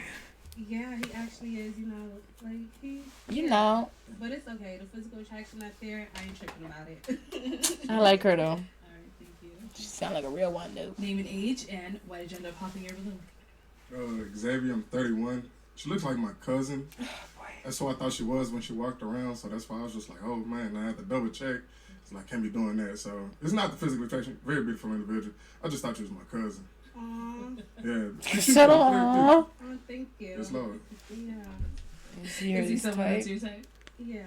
Yeah, he actually is. You know, like he. You know. But it's okay. The physical attraction not there. I ain't tripping about it. I like her though. All right, thank you. She sound like a real one, though. Name and age, and why did you end up popping your balloon? Xavier, I'm 31. She looks like my cousin. That's who I thought she was when she walked around. So that's why I was just like, oh man, I had to double check. It's like, can't be doing that. So it's not the physical attraction. Very beautiful individual. I just thought she was my cousin. Aww. Yeah. Said, aw. Oh, thank you. Yes, Lord. Yeah. Is he someone that's your type? Yeah.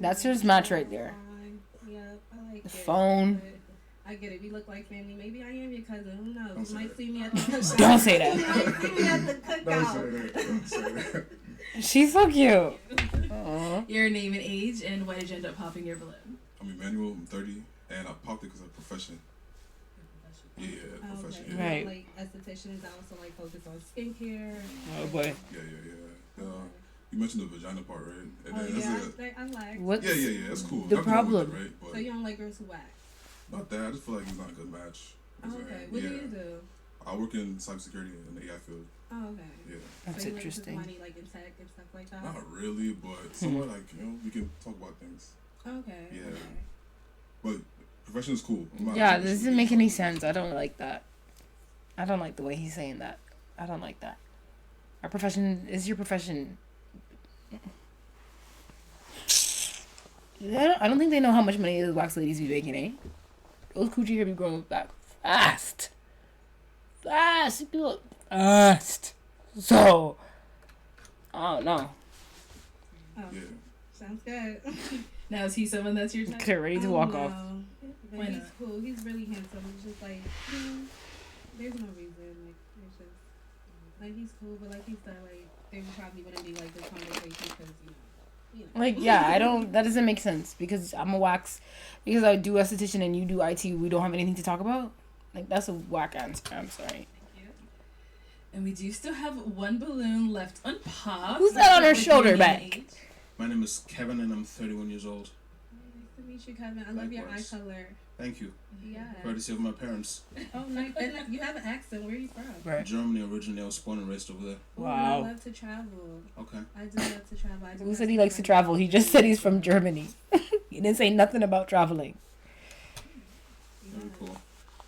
That's his match right there. Yeah, I like The it. phone. But I get it. We look like family. Maybe I am your cousin. Who knows? You might see me at the cookout. Don't say that. You might see me at the cookout. Don't say that. She's so cute. Aww. Your name and age, and why did you end up popping your balloon? I'm Emmanuel. I'm 30, and I popped it because of profession. Yeah, profession. Okay. Yeah. Right. Like estheticians, I also like focus on skincare. Oh boy. Yeah. You mentioned the vagina part, right? And Oh then yeah, I like. What's yeah, that's cool. the Nothing wrong with problem? it, right? But So you don't like girls who wax? not that. I just feel like it's not a good match. Oh, okay. What do you do? I work in cybersecurity in the AI field. Oh, okay. Yeah. That's so you interesting. Like to put money like in tech and stuff like that. Not really, but somewhat like we can talk about things. Okay. Yeah. Okay. But profession is cool. Yeah, this doesn't make any sense. I don't like that. I don't like the way he's saying that. I don't like that. Our profession is your profession. I don't think they know how much money those wax ladies be making, eh? Those coochie hair be growing back fast. Fast. So, I don't know. Oh, yeah. Sounds good. Now, is he someone that's your type? Get ready to walk off. But Why he's not? cool. He's really handsome. It's just like, there's no reason. Like, it's just, like, he's cool, but like he said, like, there probably wouldn't be like this conversation because, you know. Like, yeah, that doesn't make sense because I'm a wax, because I do esthetician and you do IT, we don't have anything to talk about? Like, that's a whack answer. I'm sorry. And we do still have one balloon left unpopped. Who's that on her With your shoulder name back? and age. My name is Kevin and I'm 31 years old. Nice to meet you, Kevin. I love your eye Likewise. color. Thank you. Yeah. Courtesy of my parents. Oh, nice. And you have an accent. Where are you from? Right. Germany originally. I was born and raised over there. Oh, Wow. I love to travel. Okay. I do love to travel. I do Who love said he likes to travel? He just said he's from Germany. He didn't say nothing about traveling. Very cool.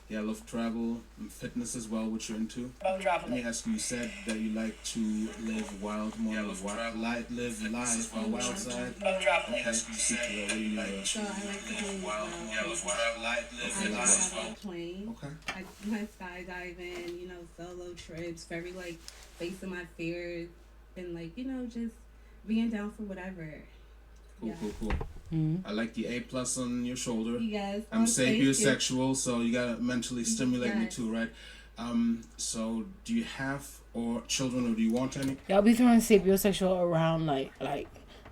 Yeah, I love travel and fitness as well, which you're into. Let me ask you, you said that you like to live wild, more live life on the wild side. Okay, speak to that. What do you mean by that? So I like to do I like plane. Okay. I went skydiving, solo trips, very like facing my fears and like, just being down for whatever. Cool. Mm-hmm. I like the A+ on your shoulder. Yes. I'm thank you. sapiosexual, so you gotta mentally stimulate me Yes. too, right? So do you have children or do you want any? Y'all be throwing sapiosexual around like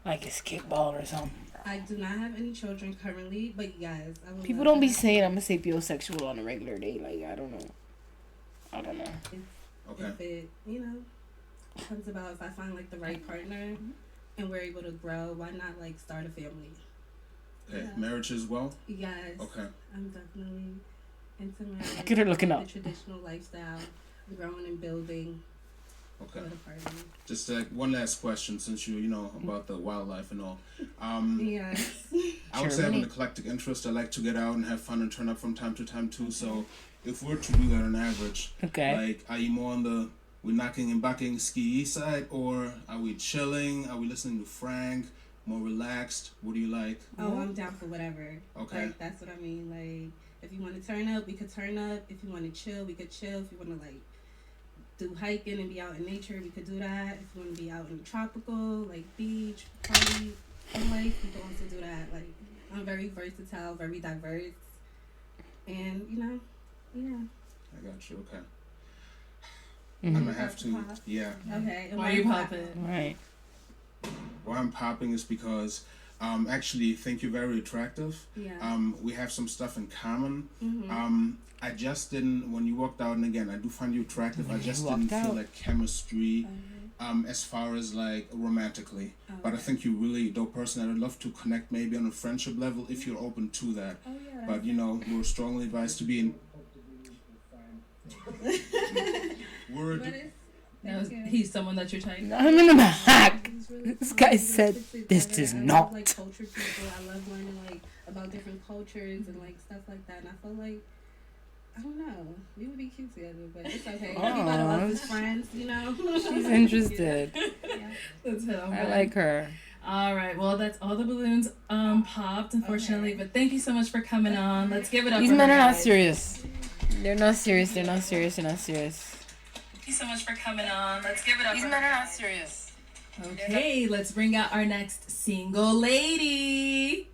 it's kickball or something. I do not have any children currently, but yes. I would People love don't be to. saying I'm a sapiosexual on a regular day. Like, I don't know. Okay. If it, comes about, if I find like the right partner and we're able to grow, why not like start a family? Okay. Yeah. Marriage as well? Yes. Okay. I'm definitely into marriage. Look at her looking up. The traditional lifestyle, growing and building. Okay. With a partner. Just one last question, since you know about the wildlife and all. Yes. I would say I have an eclectic interest. I like to get out and have fun and turn up from time to time too. So, if we're to do that on average, like, are you more on the we're knocking and bucking ski side, or are we chilling? Are we listening to Frank? More relaxed? What do you like? Oh, I'm down for whatever. Okay. Like, that's what I mean. Like, if you want to turn up, we could turn up. If you want to chill, we could chill. If you want to like do hiking and be out in nature, we could do that. If you want to be out in the tropical, like beach, party, life, we can also do that. Like, I'm very versatile, very diverse, and yeah. I got you. Okay. Mm-hmm. I'm gonna have to. Pop? Yeah. Okay. And Why are you popping? Right. Why I'm popping is because actually think you're very attractive. Yeah. We have some stuff in common. Mm-hmm. I just didn't when you walked out, and again I do find you attractive. I just walked didn't feel out. like chemistry as far as like romantically. But I think you're really a dope person. I'd love to connect maybe on a friendship level if you're open to that. Oh, yeah, But we're strongly advised to be in Now, he's someone that you're type. I'm in the back. Really This guy fun. said, Together. "This is I love, not." like culture people. I love learning like about different cultures and like stuff like that. And I feel like I don't know, we would be cute together, but it's okay. Everybody loves his friends, She's interested. Yeah. That's it. I like her. All right. Well, that's all the balloons popped, unfortunately. But thank you so much for coming on. Let's give it up. These for men her, are not guys. serious. They're not serious. They're not serious. They're not serious. Thank you so much for coming on. Let's give it up. These for men her, are not guys. serious. Okay, let's bring out our next single lady.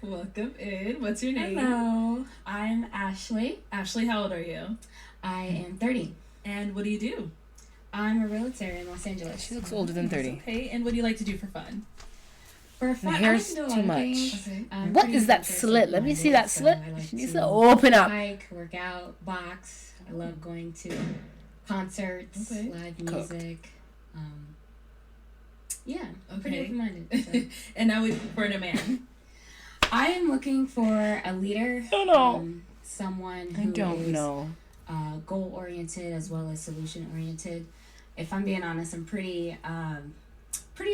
Welcome in. What's your name? Hello, I'm Ashley. Ashley, how old are you? I am 30. And what do you do? I'm a realtor in Los Angeles. She looks older than 30. Okay, and what do you like to do for fun? For The fun, I hair's like to do a too lot of much. things. Okay. I'm What pretty is that adventurous slit? Let me see that so slit. I like She needs to to open up. hike, work out, box. I love going to concerts, Okay. live Cooked. music. Yeah, pretty Okay. open-minded. So. And now we for a man. I am looking for a leader. I don't know. Someone I who don't is know. goal-oriented as well as solution-oriented. If I'm being honest, I'm pretty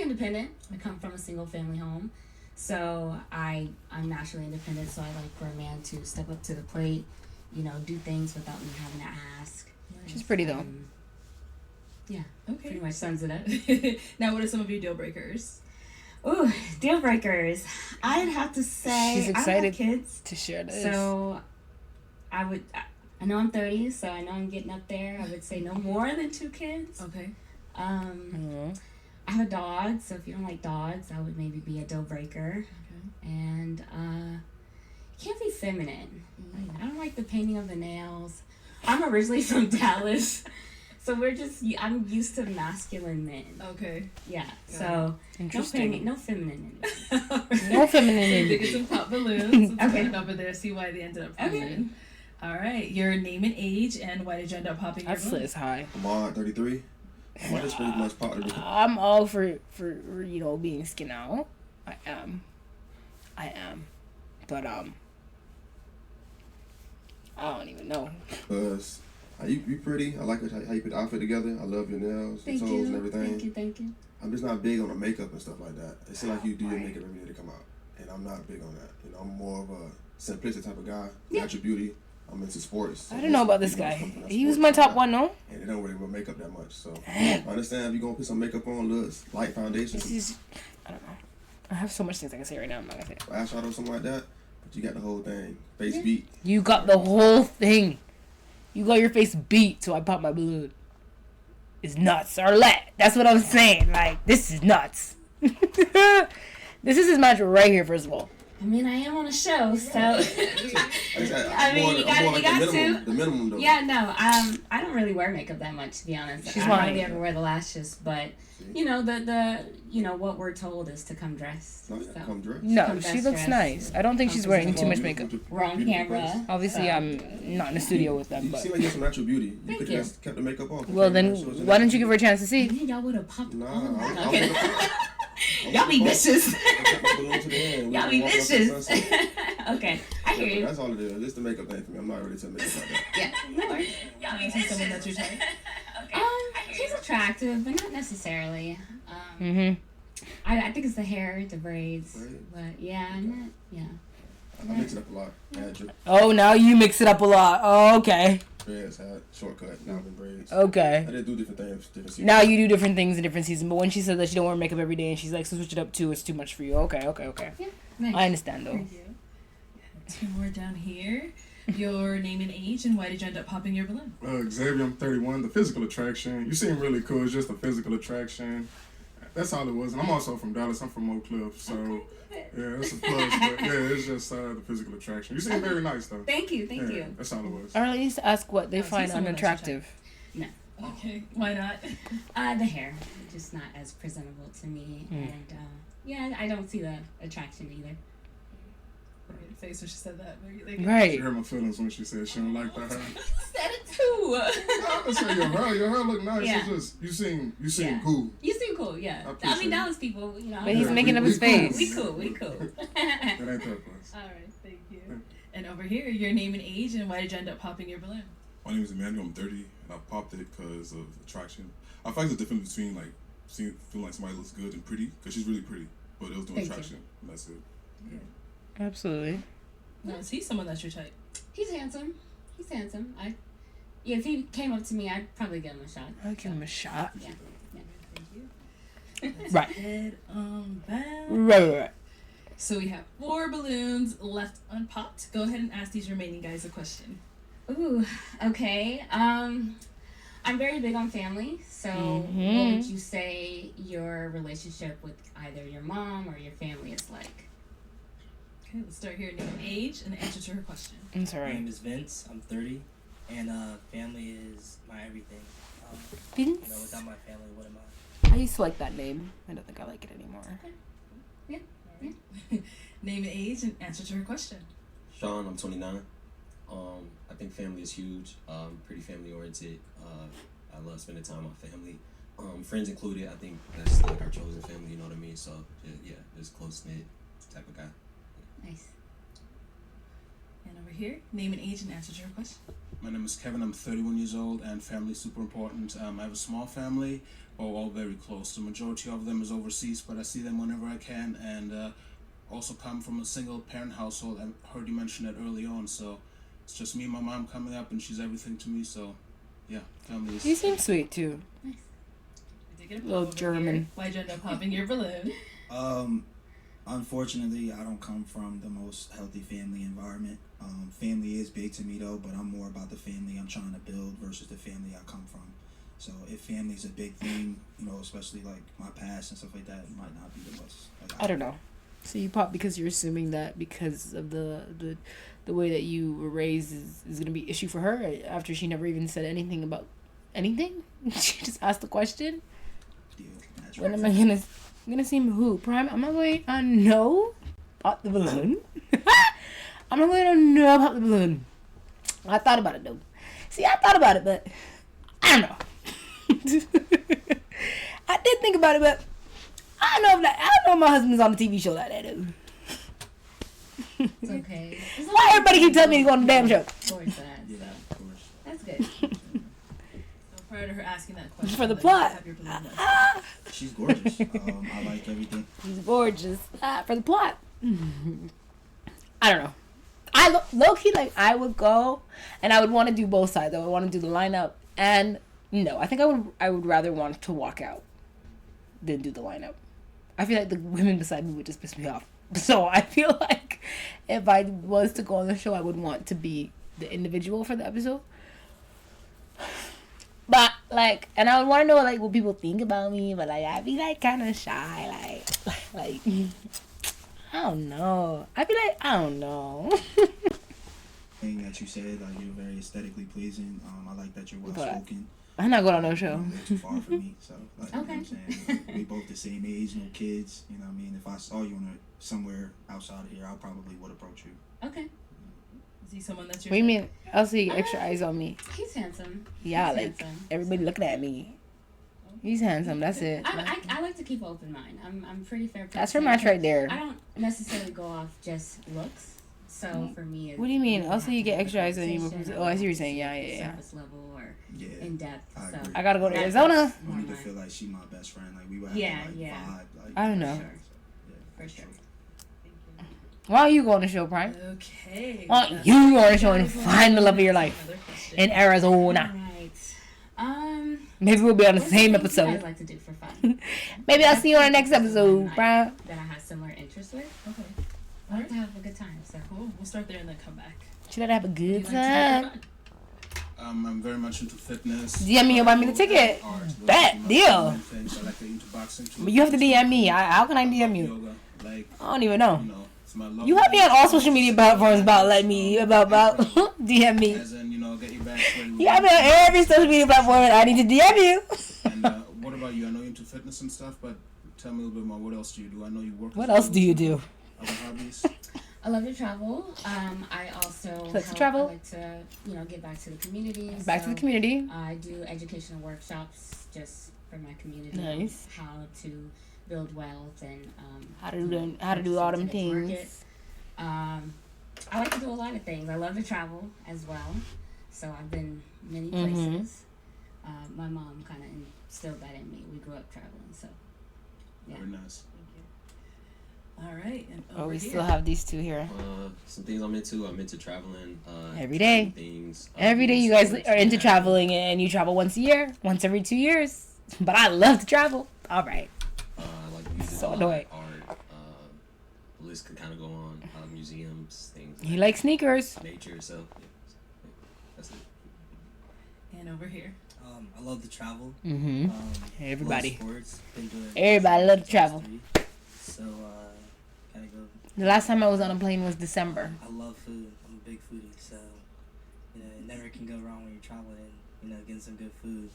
independent. I come from a single-family home, so I'm naturally independent. So I like for a man to step up to the plate, do things without me having to ask. She's pretty though. Yeah, Okay. pretty much sums it up. Now, what are some of your deal breakers? Ooh, deal breakers. I'd have to say She's I excited have kids. to share this. So I know I'm 30, so I know I'm getting up there. I would say no more than 2 kids. Okay. Mhm. I have a dog, so if you don't like dogs, that would maybe be a deal breaker. Okay. And you can't be feminine. I don't like the painting of the nails. I'm originally from Dallas, so I'm used to masculine men. Okay. Yeah, Got so no Interesting. painting, no femininity. No femininity. Get some pop balloons. Let's Okay. put it over there. See why they ended up Okay. frozen. All right. Your name and age, and why did you end up popping your That slit balloon? is high. I'm 33. I just pretty much popped it. I'm all for being skin out. I am. But I don't even know. Cause you pretty. I like how you put the outfit together. I love your nails, your Thank toes, you. and everything. Thank you. I'm just not big on the makeup and stuff like that. It seems like you do your makeup every day to come out, and I'm not big on that. I'm more of a simplistic type of guy. Natural beauty. I'm into sports. So I don't know about this people guy. come from that He was sports my like top that, one, no? And they don't really wear makeup that much. So Damn. I understand if you're gonna put some makeup on, looks light foundation, This is, I don't know. I have so much things I can say right now. I'm not gonna say it. eyeshadow or something like that. But you got the whole thing. Face beat. You got the whole thing. You got your face beat, so I popped my balloon. It's nuts, Arlette. That's what I'm saying. Like, this is nuts. This is his match right here, first of all. I mean, I am on a show, so I mean, you got to. The minimum though. Yeah, no, I don't really wear makeup that much, to be honest. She's I lying. hardly ever wear the lashes, but the what we're told is to come dressed. No, So. come dressed. No, Come she best looks dressed. nice. I don't think she's wearing too much makeup. Wrong camera. Obviously, I'm not in the studio with them, You but... seem like you have some natural beauty. You Thank could you. have kept the makeup on. Well, then, why don't you give her a chance to see? Man, y'all would have popped. Nah, Oh, I okay. Y'all be vicious. Y'all Y'all be vicious. Okay, I hear you. That's all it is. It's the makeup thing for me. I'm not ready to make it like that. Yeah, no worries. Y'all be someone that you're type. She's attractive, but not necessarily. I think it's the hair, the braids, but yeah, yeah. I mix it up a lot. Oh, now you mix it up a lot. Oh, okay. Dreads had shortcut. Now I'm in braids. Okay. I did do different things. Different seasons. Now you do different things in different seasons, but when she said that she don't wear makeup every day and she's like, so switch it up too, it's too much for you. Okay. Yeah, nice. I understand though. Thank you. Two more down here. Your name and age, and why did you end up popping your balloon? Xavier, I'm 31. The physical attraction. You seem really cool. It's just a physical attraction. That's all it was. And I'm also from Dallas. I'm from Oak Cliff. So, yeah, it's a plus. But, yeah, it's just the physical attraction. You seem very nice, though. Thank you. That's all it was. Arlette needs to ask what they Oh, find see someone that's unattractive. No. Okay, why not? The hair, just not as presentable to me, and yeah, I don't see the attraction either. Face when she said that. Right. She hurt my feelings when she said she don't like the hair. Said it too. I would say your hair look nice. Yeah. It's just you seem Yeah. cool. You seem cool, yeah. I I appreciate mean, it. Dallas people, But he's making up his cool. face. We cool. It ain't that plus. All right, thank you. And over here, your name and age, and why did you end up popping your balloon? My name is Emmanuel. I'm 30, and I popped it because of attraction. I find the difference between like feeling like somebody looks good and pretty, because she's really pretty, but it was doing Thank you. attraction, and that's it. Yeah. Absolutely. No, is he someone that's your type? He's handsome. If he came up to me, I'd probably give him a shot. I'll give him a shot. Yeah. Thank you. Right. Head on back. Right. So we have 4 balloons left unpopped. Go ahead and ask these remaining guys a question. Ooh, okay. I'm very big on family. So, what would you say your relationship with either your mom or your family is like? Okay, let's start here. Name, age, and answer to her question. It's My alright. name is Vince. I'm 30, and family is my everything. Vince? Without my family, what am I? I used to like that name. I don't think I like it anymore. Yeah. Name and age and answer to her question. Sean, I'm 29. I think family is huge. Pretty family oriented. I love spending time with my family. Friends included. I think that's like our chosen family. You know what I mean? So yeah, just close knit type of guy. Nice. And over here, name and age and answer to her question. My name is Kevin. I'm 31 years old, and family is super important. I have a small family, but we're all very close. The majority of them is overseas, but I see them whenever I can, and also come from a single parent household. I heard you mention that early on, so it's just me and my mom coming up, and she's everything to me. So, yeah, family is. You seem sweet too. Nice. We did get a Little pop over German. here. Why'd you end up popping your balloon? Unfortunately, I don't come from the most healthy family environment. Family is big to me though, but I'm more about the family I'm trying to build versus the family I come from. So if family's a big thing, you know, especially like my past and stuff like that, it might not be the most. Like, I don't know. So you pop because you're assuming that because of the way that you were raised is going to be an issue for her after she never even said anything about anything. She just asked the question. Yeah, when am I gonna see who? Prime? I'm not going to know pop the balloon. I'm not going to know pop the balloon. I thought about it though. See, I thought about it, but I don't know. I did think about it, but I don't know if my husband's on the TV show like that though. It's okay. Why everybody keep telling me to go on the damn show? Towards that, Yeah, so of course. that's good. So prior to her asking that question, For the I'll let you plot. have your balloon up. She's gorgeous. I like everything. He's gorgeous. For the plot. I don't know. Low key, like, I would go and I would want to do both sides. I would want to do the lineup and no. I think I would rather want to walk out than do the lineup. I feel like the women beside me would just piss me off. So I feel like if I was to go on the show, I would want to be the individual for the episode. But like, and I would want to know like what people think about me. But like, I'd be like kind of shy, like I don't know. I'd be like, I don't know. Thing that you said, like you're very aesthetically pleasing. I like that you're well spoken. I'm not going on no show. You're too far from me, so like, Okay. you know what I'm saying? We both the same age, no kids. You know what I mean? If I saw you somewhere outside of here, I probably would approach you. Okay. Is he someone that's your What do you mean? I'll see extra eyes on me. He's handsome. Yeah, He's like handsome. everybody looking at me. He's handsome. That's it. I like to keep an open mind. I'm pretty fair. That's her match right there. I don't necessarily go off just looks. So for me, What do you mean? Also, you get extra eyes on you. conversation, Oh, I see what you're saying. Yeah. surface level or Yeah. in depth. I So agree. I gotta go to that- Arizona. that's I more need to my- feel like she my best friend. Like we would have Yeah, to like yeah. vibe. Like, I don't know. Sure. Yeah, For sure. Why don't you go on the show, Prime? Okay. Why don't you go on the show and find the love of your life Another question. in Arizona? Right. Maybe we'll be on the What's same things you guys episode. like to do for fun? Maybe I'll see you on the next episode, Someone Prime. that I have similar interests with. Okay. I like to have a good time. So Cool. We'll start there and then come back. Should I have a What do you good like to do for time? fun? I'm very much into fitness. DM me or buy me the ticket. Art, those Bet are my deal. main things. I like to into boxing too. But you have to DM me. How can I DM you? Yoga, like, I don't even know. you know, it's my love. You have me on all social media platforms about letting me about DM me. As in, you know, get you back. You have me on every social media platform and I need to DM you. And what about you? I know you're into fitness and stuff, but tell me a little bit more. What else do you do? I know you work. What as else well. do you do? Other hobbies? I love to travel. I also Like to travel? I like to give back to the community. Back to the community. I do educational workshops just for my community. Nice. How to build wealth and How to do all them things. I like to do a lot of things. I love to travel as well. So I've been many places. My mom kind of instilled that in me. We grew up traveling, so yeah. Very nice. All right. And Oh, over we here. still have these two here. Some things I'm into traveling. Every day. Things. Every day you guys are into traveling and you travel once a year, once every 2 years. But I love to travel. All right. Like music, So a lot, annoying. art. The list could kind of go on. Museums, things. He likes sneakers. Nature, so yeah. That's it. And over here. I love to travel. Mm-hmm. Everybody. Love sports. Been doing it Everybody love to since travel. 3. So, gotta go. The last time I was on a plane was December. I love food. I'm a big foodie, so it never can go wrong when you're traveling. Getting some good food.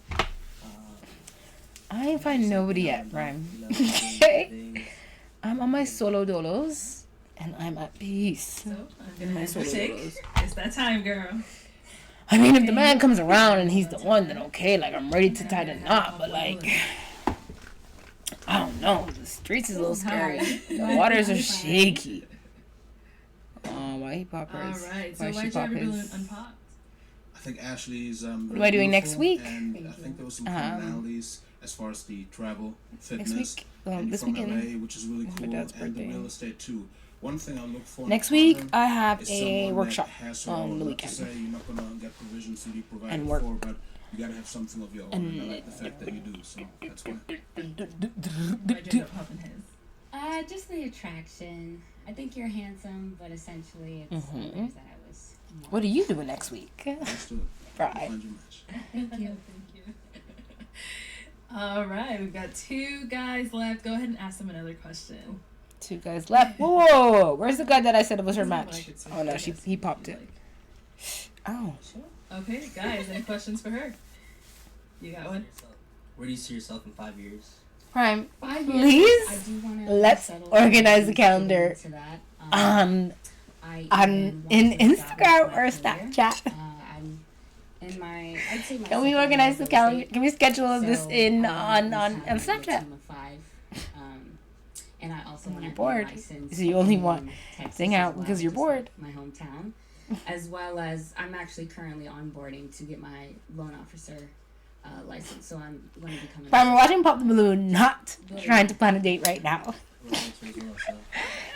I ain't find nobody yet, Ryan. Doing things. I I'm on my solo dolos, and I'm at peace. So I'm My gonna solo take. dolos. It's that time, girl. I mean, if the man comes around and he's the one, then okay, like, I'm ready to tie the knot, but, like, I don't know. The streets is a little scary. The waters are shaky. Oh, why he pop hers? All right. So Why why she did your pop balloon his? unpop? I think Ashley's What am I doing next week? And I think there was some commonalities as far as the travel, fitness, Next week? and This from weekend. LA, which is really My cool, dad's and the birthday. real estate too. One thing I look for in Next a week, partner I have is a someone workshop that has her on own. the Not weekend. to say you're not gonna get provisions to be provided And work. for, but you gotta have something of your own, and I like the fact that you do. So that's why. Why'd you end up popping his? Just the attraction. I think you're handsome, but essentially it's others that I was. What are you doing next week? Let's do it. Right. Find your match. Thank you. Thank you. All right. We've got 2 guys left. Go ahead and ask them another question. 2 guys left. Whoa, whoa, whoa. Where's the guy that I said was her match? Oh, no, he popped it. Oh. Okay, guys, any questions for her? You got one? Where do you see yourself in 5 years? Prime, 5 years. please, I do wanna let's settle organize the down calendar into that. on in Instagram or Snapchat. I'm in my. I'd say my Can we second organize year the of real calendar? estate. Can we schedule this So, in I on have a Snapchat? team of 5. And I also want to You're be bored. licensed So you only in want Texas hang as out well, because you're just bored. like my hometown, as well as I'm actually currently onboarding to get my loan officer license. So I'm going to become. Prime, we're watching Pop the Balloon, not trying to plan a date right now.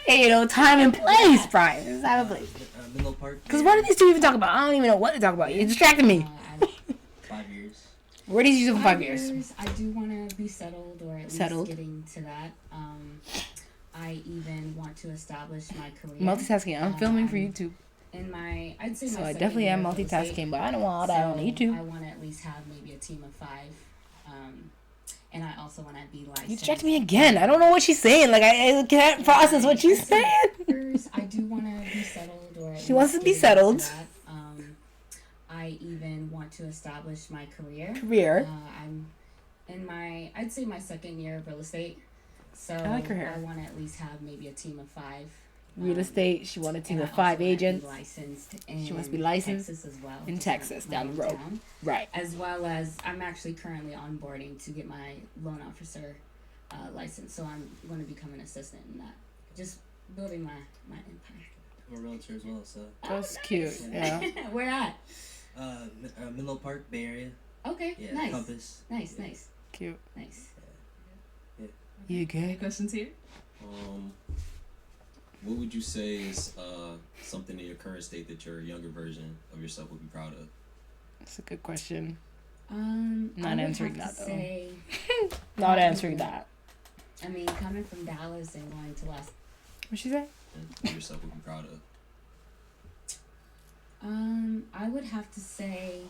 Hey, you know, time and place, Prime. It's time and place. Menlo Park. Because what do these 2 even talk about? I don't even know what to talk about. You distracted me. 5 years. Where do you see yourself in 5 years? I do want to be settled, or at Settled. least getting to that. I even want to establish my career. Multitasking. I'm filming for YouTube. In my, I'd say So my I second definitely year am of real estate. multitasking, but I don't want all that on YouTube. I want to at least have maybe a team of 5. And I also want to be licensed. You distracted me again. I don't know what she's saying. Like, I can't process what she's saying. I do want to be settled, or at She wants to least be get into settled. that. I even want to establish my career. I'm in my, I'd say my second year of real estate. So I like her hair. I want to at least have maybe a team of 5. Real estate. She wanted a team and of I 5 also wanna be agents. licensed She wants to be in licensed Texas as well. in just Texas, like down my the road. hometown. Right. As well as I'm actually currently onboarding to get my loan officer license. So I'm going to become an assistant in that. Just building my empire. I'm a realtor as well, so. That's cute. Yeah. Where at? Menlo Park, Bay Area. Okay. Yeah, Nice. Compass. Nice. Yeah. Nice. Cute. Nice. You Any good? questions here? What would you say is something in your current state that your younger version of yourself would be proud of? That's a good question. Not answering that, though. Say, Not answering that. I mean, coming from Dallas and going to What'd she say? That yourself would be proud of. I would have to say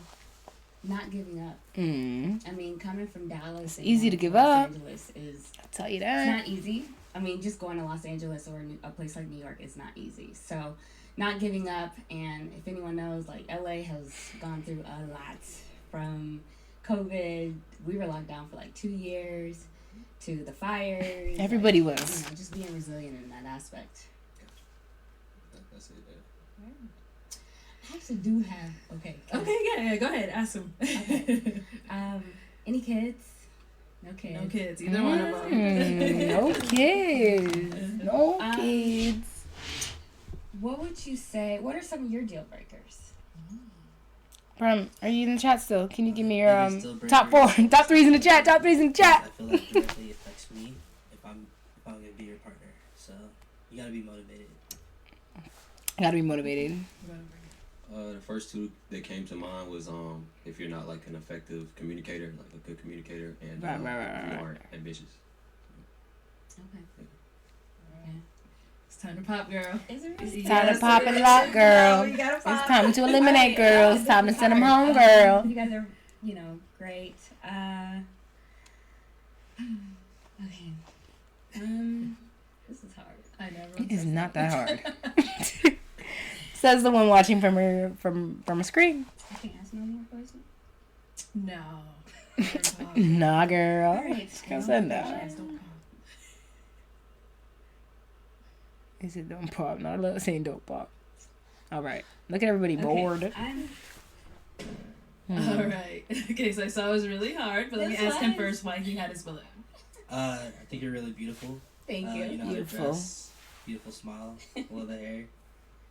not giving up. Mm. I mean, coming from Dallas, and Easy to going give Los up. Angeles is I'll tell you it's that. not easy. I mean, just going to Los Angeles or a place like New York is not easy. So, not giving up. And if anyone knows, like LA has gone through a lot from COVID. We were locked down for like 2 years. To the fires. Everybody like, was. You know, just being resilient in that aspect. That's it. I actually do have. Okay. Okay, yeah, go ahead, ask him. Okay. Any kids? No kids. No kids, either one of them. No kids. No kids. What would you say? What are some of your deal breakers? Are you in the chat still? Can you give me your Biggest deal top 4, top 3s in the chat? Top 3s in the chat. I feel like directly affects me if I'm gonna be your partner. So you gotta be motivated. I gotta be motivated. The first 2 that came to mind was if you're not like an effective communicator, like a good communicator, and Right. you aren't ambitious. Okay. It's time to pop, girl. Is it It's time to pop and lock, girl. You gotta It's pop. time to eliminate, girl. It's time to send them home, girl. You guys are, great. Okay. This is hard. I know. It is not that hard. Says the one watching from a screen. I can't ask no more questions. No. Nah, girl. All right. She gonna say no. Is it don't pop? No, I love saying don't pop. All right. Look at everybody bored. All right. Okay, so I saw it was really hard, but let me ask him first why he had his balloon. I think you're really beautiful. Thank you. You know how to Beautiful. dress. Beautiful smile. Love the hair.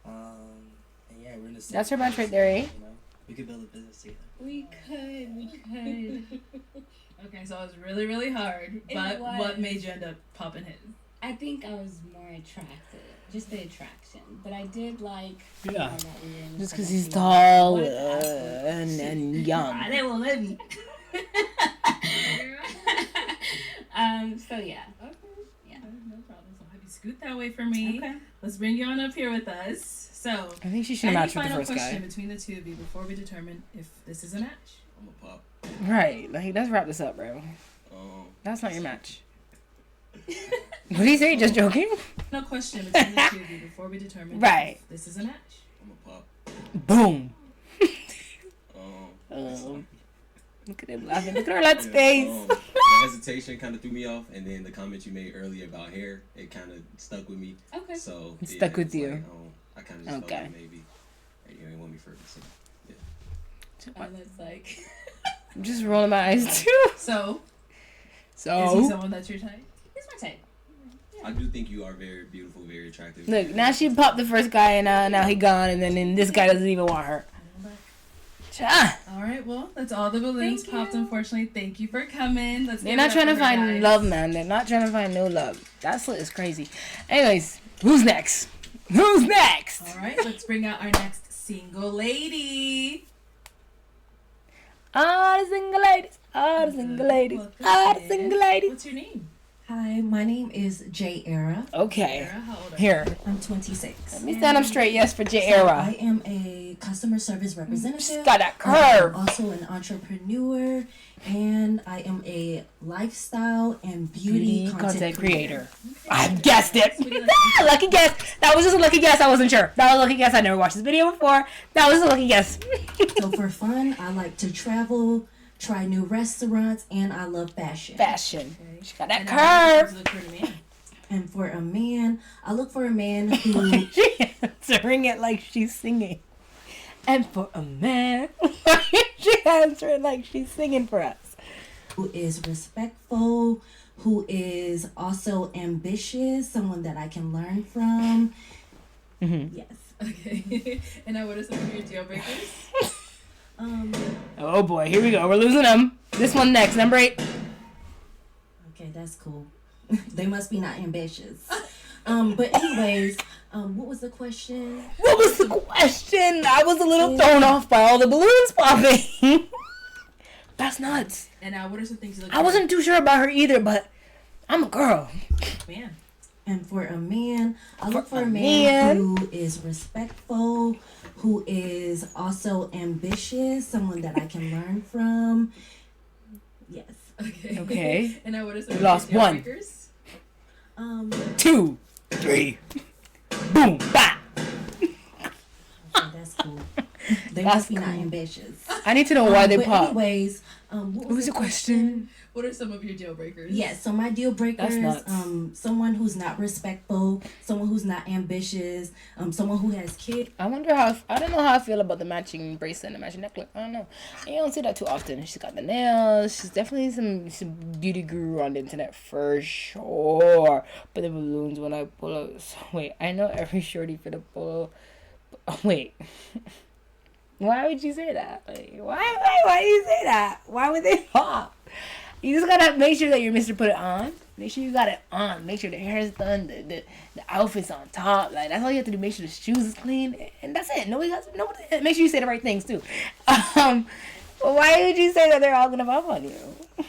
And yeah, we're in the same. That's her match right there, eh? You know, we could build a business together. We could. Okay, so it was really, really hard, but what made you end up popping his? I think I was more attracted. Just the attraction. But I did like... Yeah. that we were in the Just same because he's field. tall and young. They won't let me. So yeah. Okay. Yeah. No problem. So have you scoot that way for me. Okay. Let's bring you on up here with us. So, I think she should match with the final first guy. question between the two of you before we determine if this is a match? I'm a pop. Right. Like, let's wrap this up, bro. That's not your match. What did he say? Just joking? No question between the two of you before we determine Right. if this is a match. I'm a pop. Boom. Look at him laughing. Look at Arlette's face. The hesitation kind of threw me off, and then the comment you made earlier about hair, it kind of stuck with me. Okay. So It stuck with it's you. Like, I kind of just Okay. felt like maybe you didn't want me further. So yeah. That's like. I'm just rolling my eyes too. So. Is he someone that's your type? He's my type. I do think you are very beautiful, very attractive. Look, now she popped the first guy, and now he gone, and then this guy doesn't even want her. All right, well, that's all the balloons popped, unfortunately. Thank you for coming. They're not trying to find love, man. They're not trying to find no love. That slit is crazy. Anyways, who's next? Who's next? All right, let's bring out our next single lady. All the single ladies. All the single ladies. All the single ladies. What's your name? Hi, my name is J. Era. Okay. How old are you? Here. I'm 26. Let me stand up straight. Yes, for J. So Era. I am a customer service representative. She's got that curve. I'm also an entrepreneur, and I am a lifestyle and beauty content creator. I guessed it. Lucky guess. That was just a lucky guess. I wasn't sure. That was a lucky guess. I never watched this video before. That was a lucky guess. So for fun, I like to travel, try new restaurants, and I love fashion. Fashion. She got that curve. And for a man, I look for a man who... She answering it like she's singing. And for a man, she answering like she's singing for us. Who is respectful, who is also ambitious, someone that I can learn from. Mm-hmm. Yes. Okay. And now what are some of your deal breakers? Oh boy, here we go. We're losing them. This one next, number 8. Okay, that's cool. They must be not ambitious. But anyways, what was the question? What was the question? I was a little thrown off by all the balloons popping. That's nuts. And now what are some things you look I wasn't too sure about her either, but I'm a girl. Man. And for a man, I look for a man who is respectful, who is also ambitious, someone that I can learn from. Yes. Okay. Okay. And now what are some We of your lost deal one. breakers? 2, 3. Boom. Bam. Okay, that's cool. They must be not ambitious. I need to know why they but pop. Anyways, what was the question? What are some of your deal breakers? Yes, so my deal breakers, That's nuts. Someone who's not respectful, someone who's not ambitious, someone who has kids. I wonder I don't know how I feel about the matching bracelet and the matching necklace. I don't know. You don't see that too often. She's got the nails. She's definitely some beauty guru on the internet for sure. But the balloons when I pull out. So, wait, I know every shorty for the pull. Wait. Why would you say that? Like, why do you say that? Why would they pop? You just gotta make sure that your mister put it on. Make sure you got it on. Make sure the hair is done. The outfit's on top. Like that's all you have to do. Make sure the shoes is clean, and that's it. Nobody. Make sure you say the right things too. But why would you say that they're all gonna pop on you?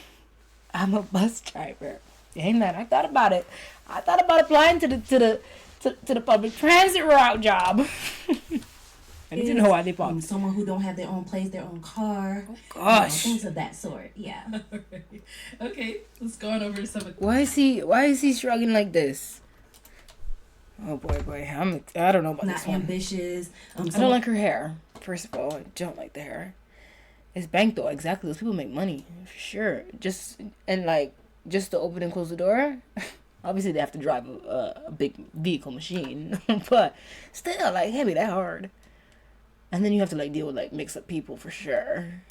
I'm a bus driver. Amen. I thought about it. I thought about applying to the public transit route job. I need to know why they pop. Someone who don't have their own place, their own car. Oh gosh. Things of that sort. Yeah. Okay, let's go on over to some. Why is he shrugging like this? Oh boy. I don't know about Not this one. ambitious. I don't like her hair. First of all, I don't like the hair. It's bank though. Exactly. Those people make money for sure. Just to open and close the door. Obviously, they have to drive a big vehicle machine, but still, like, it can't be that hard. And then you have to, like, deal with, like, mixed up people for sure.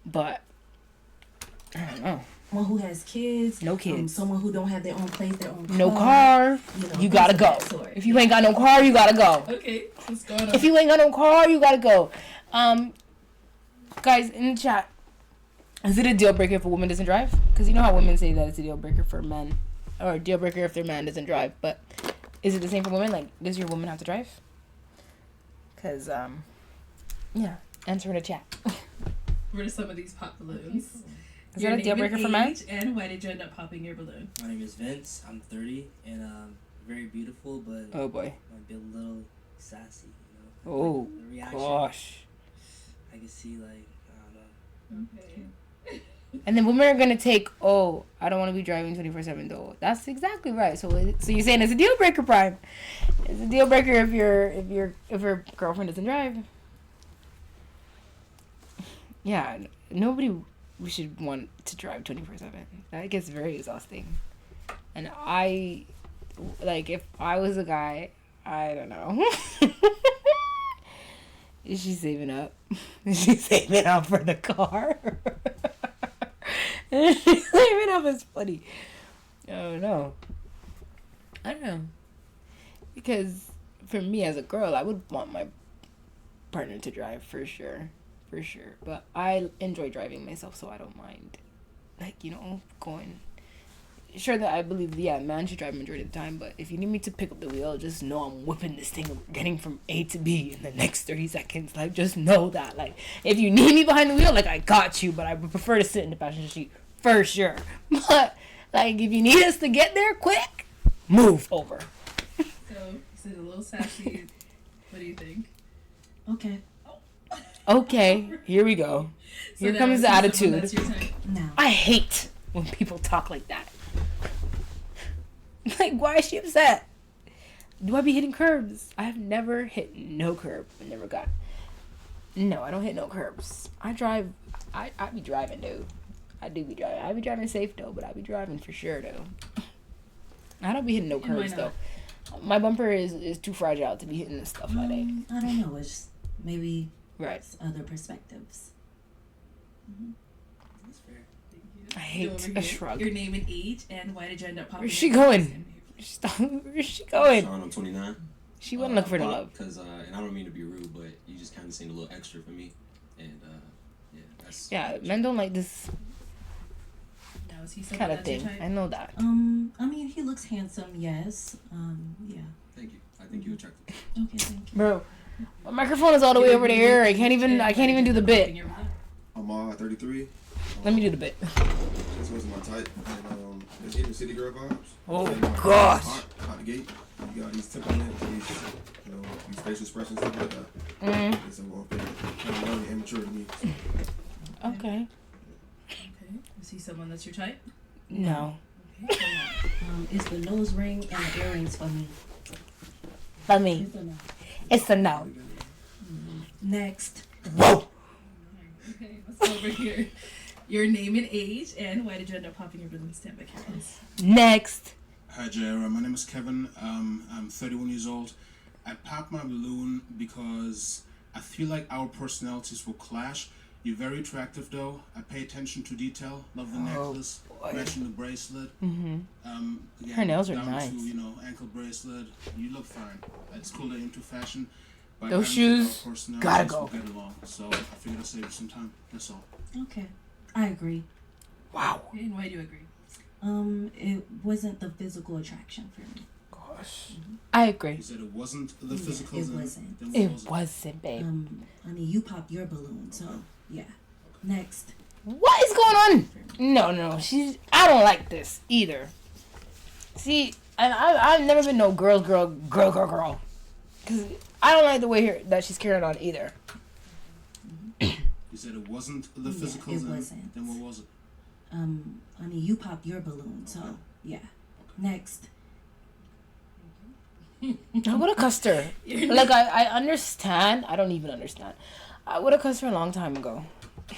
But, I don't know. Someone who has kids. No kids. Someone who don't have their own place, their own car. No car. You gotta go. If you ain't got no car, you gotta go. Okay, what's going on? If you ain't got no car, you gotta go. Guys, in the chat, is it a deal breaker if a woman doesn't drive? Because you know how women say that it's a deal breaker for men. Or a deal breaker if their man doesn't drive. But is it the same for women? Like, does your woman have to drive? Because, yeah. Answer in the chat. What are some of these pop balloons? Is that a deal breaker for men? And why did you end up popping your balloon? My name is Vince. I'm 30 and very beautiful, but oh boy, might be a little sassy. You know? Oh the reaction, gosh. I can see like I don't know. Okay. And then women are gonna take, oh, I don't want to be driving 24/7 though. That's exactly right. So you're saying it's a deal breaker, Prime? It's a deal breaker if your girlfriend doesn't drive. Yeah, nobody. We should want to drive 24/7. That gets very exhausting. And if I was a guy, I don't know. Is she saving up? Is she saving up for the car? Is she saving up? It's funny. Oh no. I don't know. Because for me as a girl, I would want my partner to drive for sure. For sure. But I enjoy driving myself, so I don't mind. Like, going. Sure that I believe, man should drive majority of the time, but if you need me to pick up the wheel, just know I'm whipping this thing, getting from A to B in the next 30 seconds. Like, just know that. Like, if you need me behind the wheel, like, I got you, but I would prefer to sit in the passenger seat, for sure. But, like, if you need us to get there quick, move over. So, you said a little sassy. What do you think? Okay. Okay, here we go. Here comes the attitude. No. I hate when people talk like that. Like, why is she upset? Do I be hitting curbs? I have never hit no curb. I never got. No, I don't hit no curbs. I drive. I be driving, dude. I do be driving. I be driving safe though, but I be driving for sure though. I don't be hitting no curbs though. My bumper is too fragile to be hitting this stuff like that. I don't know. It's maybe. Right. Other perspectives. Mm-hmm. That's fair. Thank you. I hate a shrug. Your name and age, and why did you end up popping? Where's she going? Where's she going? Sean, I'm 29. She wasn't looking for the love. Because, and I don't mean to be rude, but you just kind of seemed a little extra for me. And, yeah, that's... Yeah, men don't like this Now, is he kind of thing. I know that. I mean, he looks handsome, yes. Yeah. Thank you. I think you're attractive. Okay, thank you. Bro, my microphone is all the way over there. I can't even do the bit. I'm 33. Let me do the bit. This was my type. And it's getting city girl vibes. Oh, and, gosh. Out the gate. You got these temperament, these facial expressions, stuff like that. It's a more kind of young and immature to me. Okay. Okay. Is he someone that's your type? No. Okay. It's the nose ring and the earrings for me. For me. It's a no. Next. Whoa. Okay, let's go over here. Your name and age, and why did you end up popping your balloon stand by cameras? Next. Hi, Jara. My name is Kevin. I'm 31 years old. I popped my balloon because I feel like our personalities will clash. You're very attractive, though. I pay attention to detail. Love the necklace. Matching the bracelet. Mm-hmm. Her nails are down nice. To, ankle bracelet. You look fine. It's cool that you're into fashion. But those shoes gotta go. Get along. So I figured I'd save you some time. That's all. Okay. I agree. Wow. Okay, and why do you agree? It wasn't the physical attraction for me. Gosh. I agree. You said it wasn't the physical. It wasn't. It wasn't, babe. I mean, you popped your balloon, so yeah. Next. What is going on? No. I don't like this either. See, and I've never been no girl. Cause I don't like the way that she's carrying on either. You said it wasn't the physical. It wasn't. Then what was it? I mean, you popped your balloon, so yeah. Next. I would have cussed her. Like, I understand. I don't even understand. I would have cussed her a long time ago.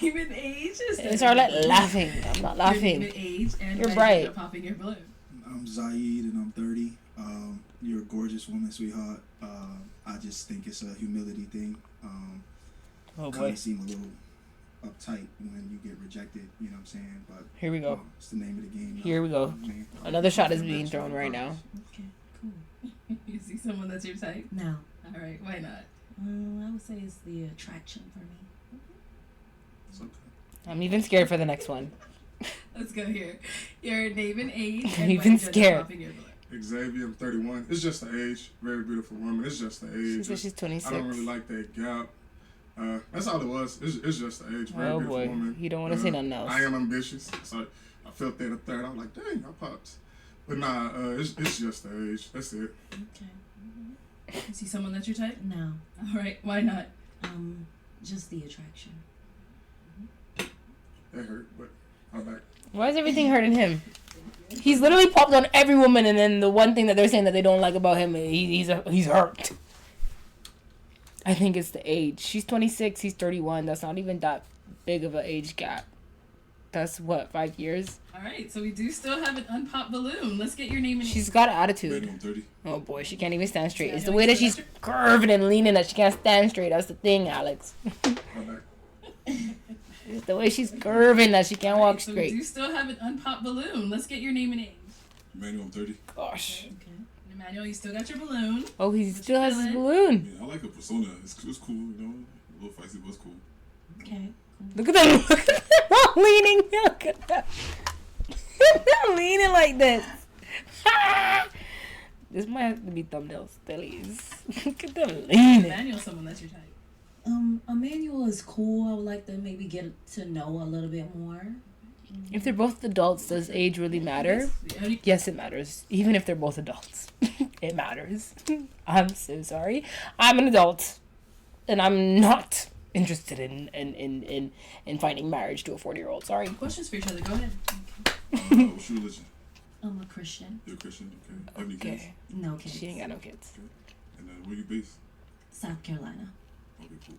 Even age? It's Arlette laughing. I'm not laughing. Even age and you're right. Popping your balloon. I'm Zaid and I'm 30. You're a gorgeous woman, sweetheart. I just think it's a humility thing. Oh boy. Kind of seem a little uptight when you get rejected, you know what I'm saying? But Here we go. It's the name of the game. Here we go. Another shot is being thrown right now. Okay, cool. You see someone that's your type? No. All right, why not? I would say it's the attraction for me. It's okay. I'm even scared for the next one. Let's go here. Your name and age. I'm and even when you're scared. popping your blood. Xavier, I'm 31. It's just the age. Very beautiful woman. It's just the age. She said she's 26. I don't really like that gap. That's all it was. It's just the age. Very Oh beautiful boy, woman. you don't want to say nothing else. I am ambitious, so I felt that at 30. I was like, dang, I popped. But nah, it's just the age. That's it. Okay. You see someone that's your type? No. All right, why not? Just the attraction. That hurt, but I'm back. Why is everything hurting him? He's literally popped on every woman, and then the one thing that they're saying that they don't like about him, he's hurt. I think it's the age. She's 26, he's 31. That's not even that big of an age gap. That's what, 5 years? All right, so we do still have an unpopped balloon. Let's get your name and She's got an attitude. Minimum 30. Oh boy, she can't even stand straight. Yeah, It's I the know way you that said she's that. curving and leaning that she can't stand straight. That's the thing, Alex. I'm back. It's the way she's curving that she can't All right, walk so straight. we do still have an unpopped balloon. Let's get your name and age. Emmanuel, I'm 30. Gosh. Okay. Emmanuel, you still got your balloon. Oh, he What still you has his feeling? balloon. Yeah, I like the persona. It's cool, you know. A little feisty, but it's cool. Okay. Look at them. Look at them leaning. Look at them. They're leaning like this. This might have to be thumbnails, please. Look at them leaning. Emmanuel, someone that's your type. Emmanuel is cool. I would like to maybe get to know a little bit more. If they're both adults, does age really matter? Yes, it matters. Even if they're both adults, it matters. I'm so sorry. I'm an adult, and I'm not interested in finding marriage to a 40-year-old. Sorry. Questions for each other. Go ahead. What's your religion? I'm a Christian. You're a Christian? Okay. Have any kids? Okay. No kids. She ain't got no kids. Okay. And then where you based? South Carolina. Okay, cool.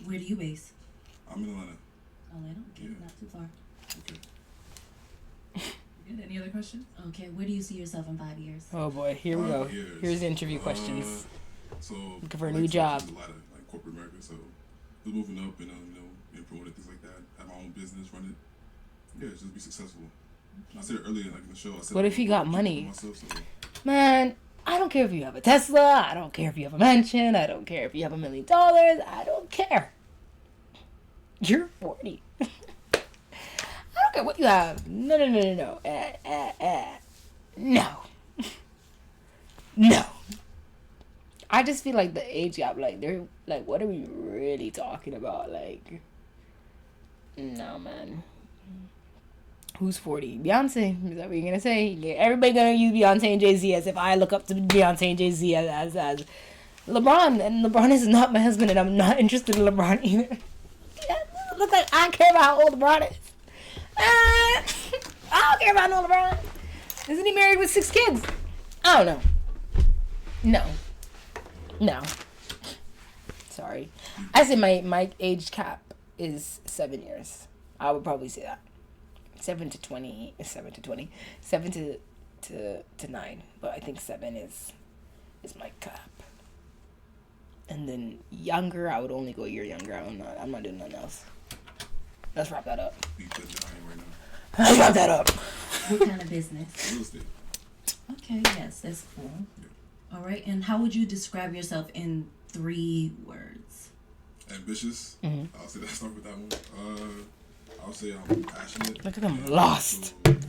Where do you base? I'm in Atlanta. Atlanta? Okay, Yeah. not too far. Okay. Good. Any other questions? Okay, where do you see yourself in 5 years? Oh boy, here we go. Years. Here's the interview questions. So Looking for a I new like to job. do a lot of like corporate America. So just moving up and being promoted, things like that. Have my own business, run it. Yeah, just be successful. I said it earlier, like in the show. I said, What if he got money? Myself, so. Man, I don't care if you have a Tesla. I don't care if you have a mansion. I don't care if you have $1 million. I don't care. You're 40. I don't care what you have. No. No. No. I just feel like the age gap, like, they're, like, what are we really talking about? Like, no, man. Who's 40? Beyonce. Is that what you're going to say? Yeah, everybody going to use Beyonce and Jay-Z as if I look up to Beyonce and Jay-Z as LeBron. And LeBron is not my husband, and I'm not interested in LeBron either. It looks like I care about how old LeBron is. I don't care about no LeBron. Isn't he married with 6 kids? I don't know. No. Sorry. I say my age cap is 7 years. I would probably say that. 7 to 9. But I think 7 is my cap. And then younger, I would only go a year younger. I'm not doing nothing else. Let's wrap that up. Let's wrap that up. What kind of business? Real estate. Okay, yes, that's cool. All right, and how would you describe yourself in 3 words? Ambitious. Mm-hmm. I'll say that. Start with that one. I'll say I'm passionate. Look at them lost. Goal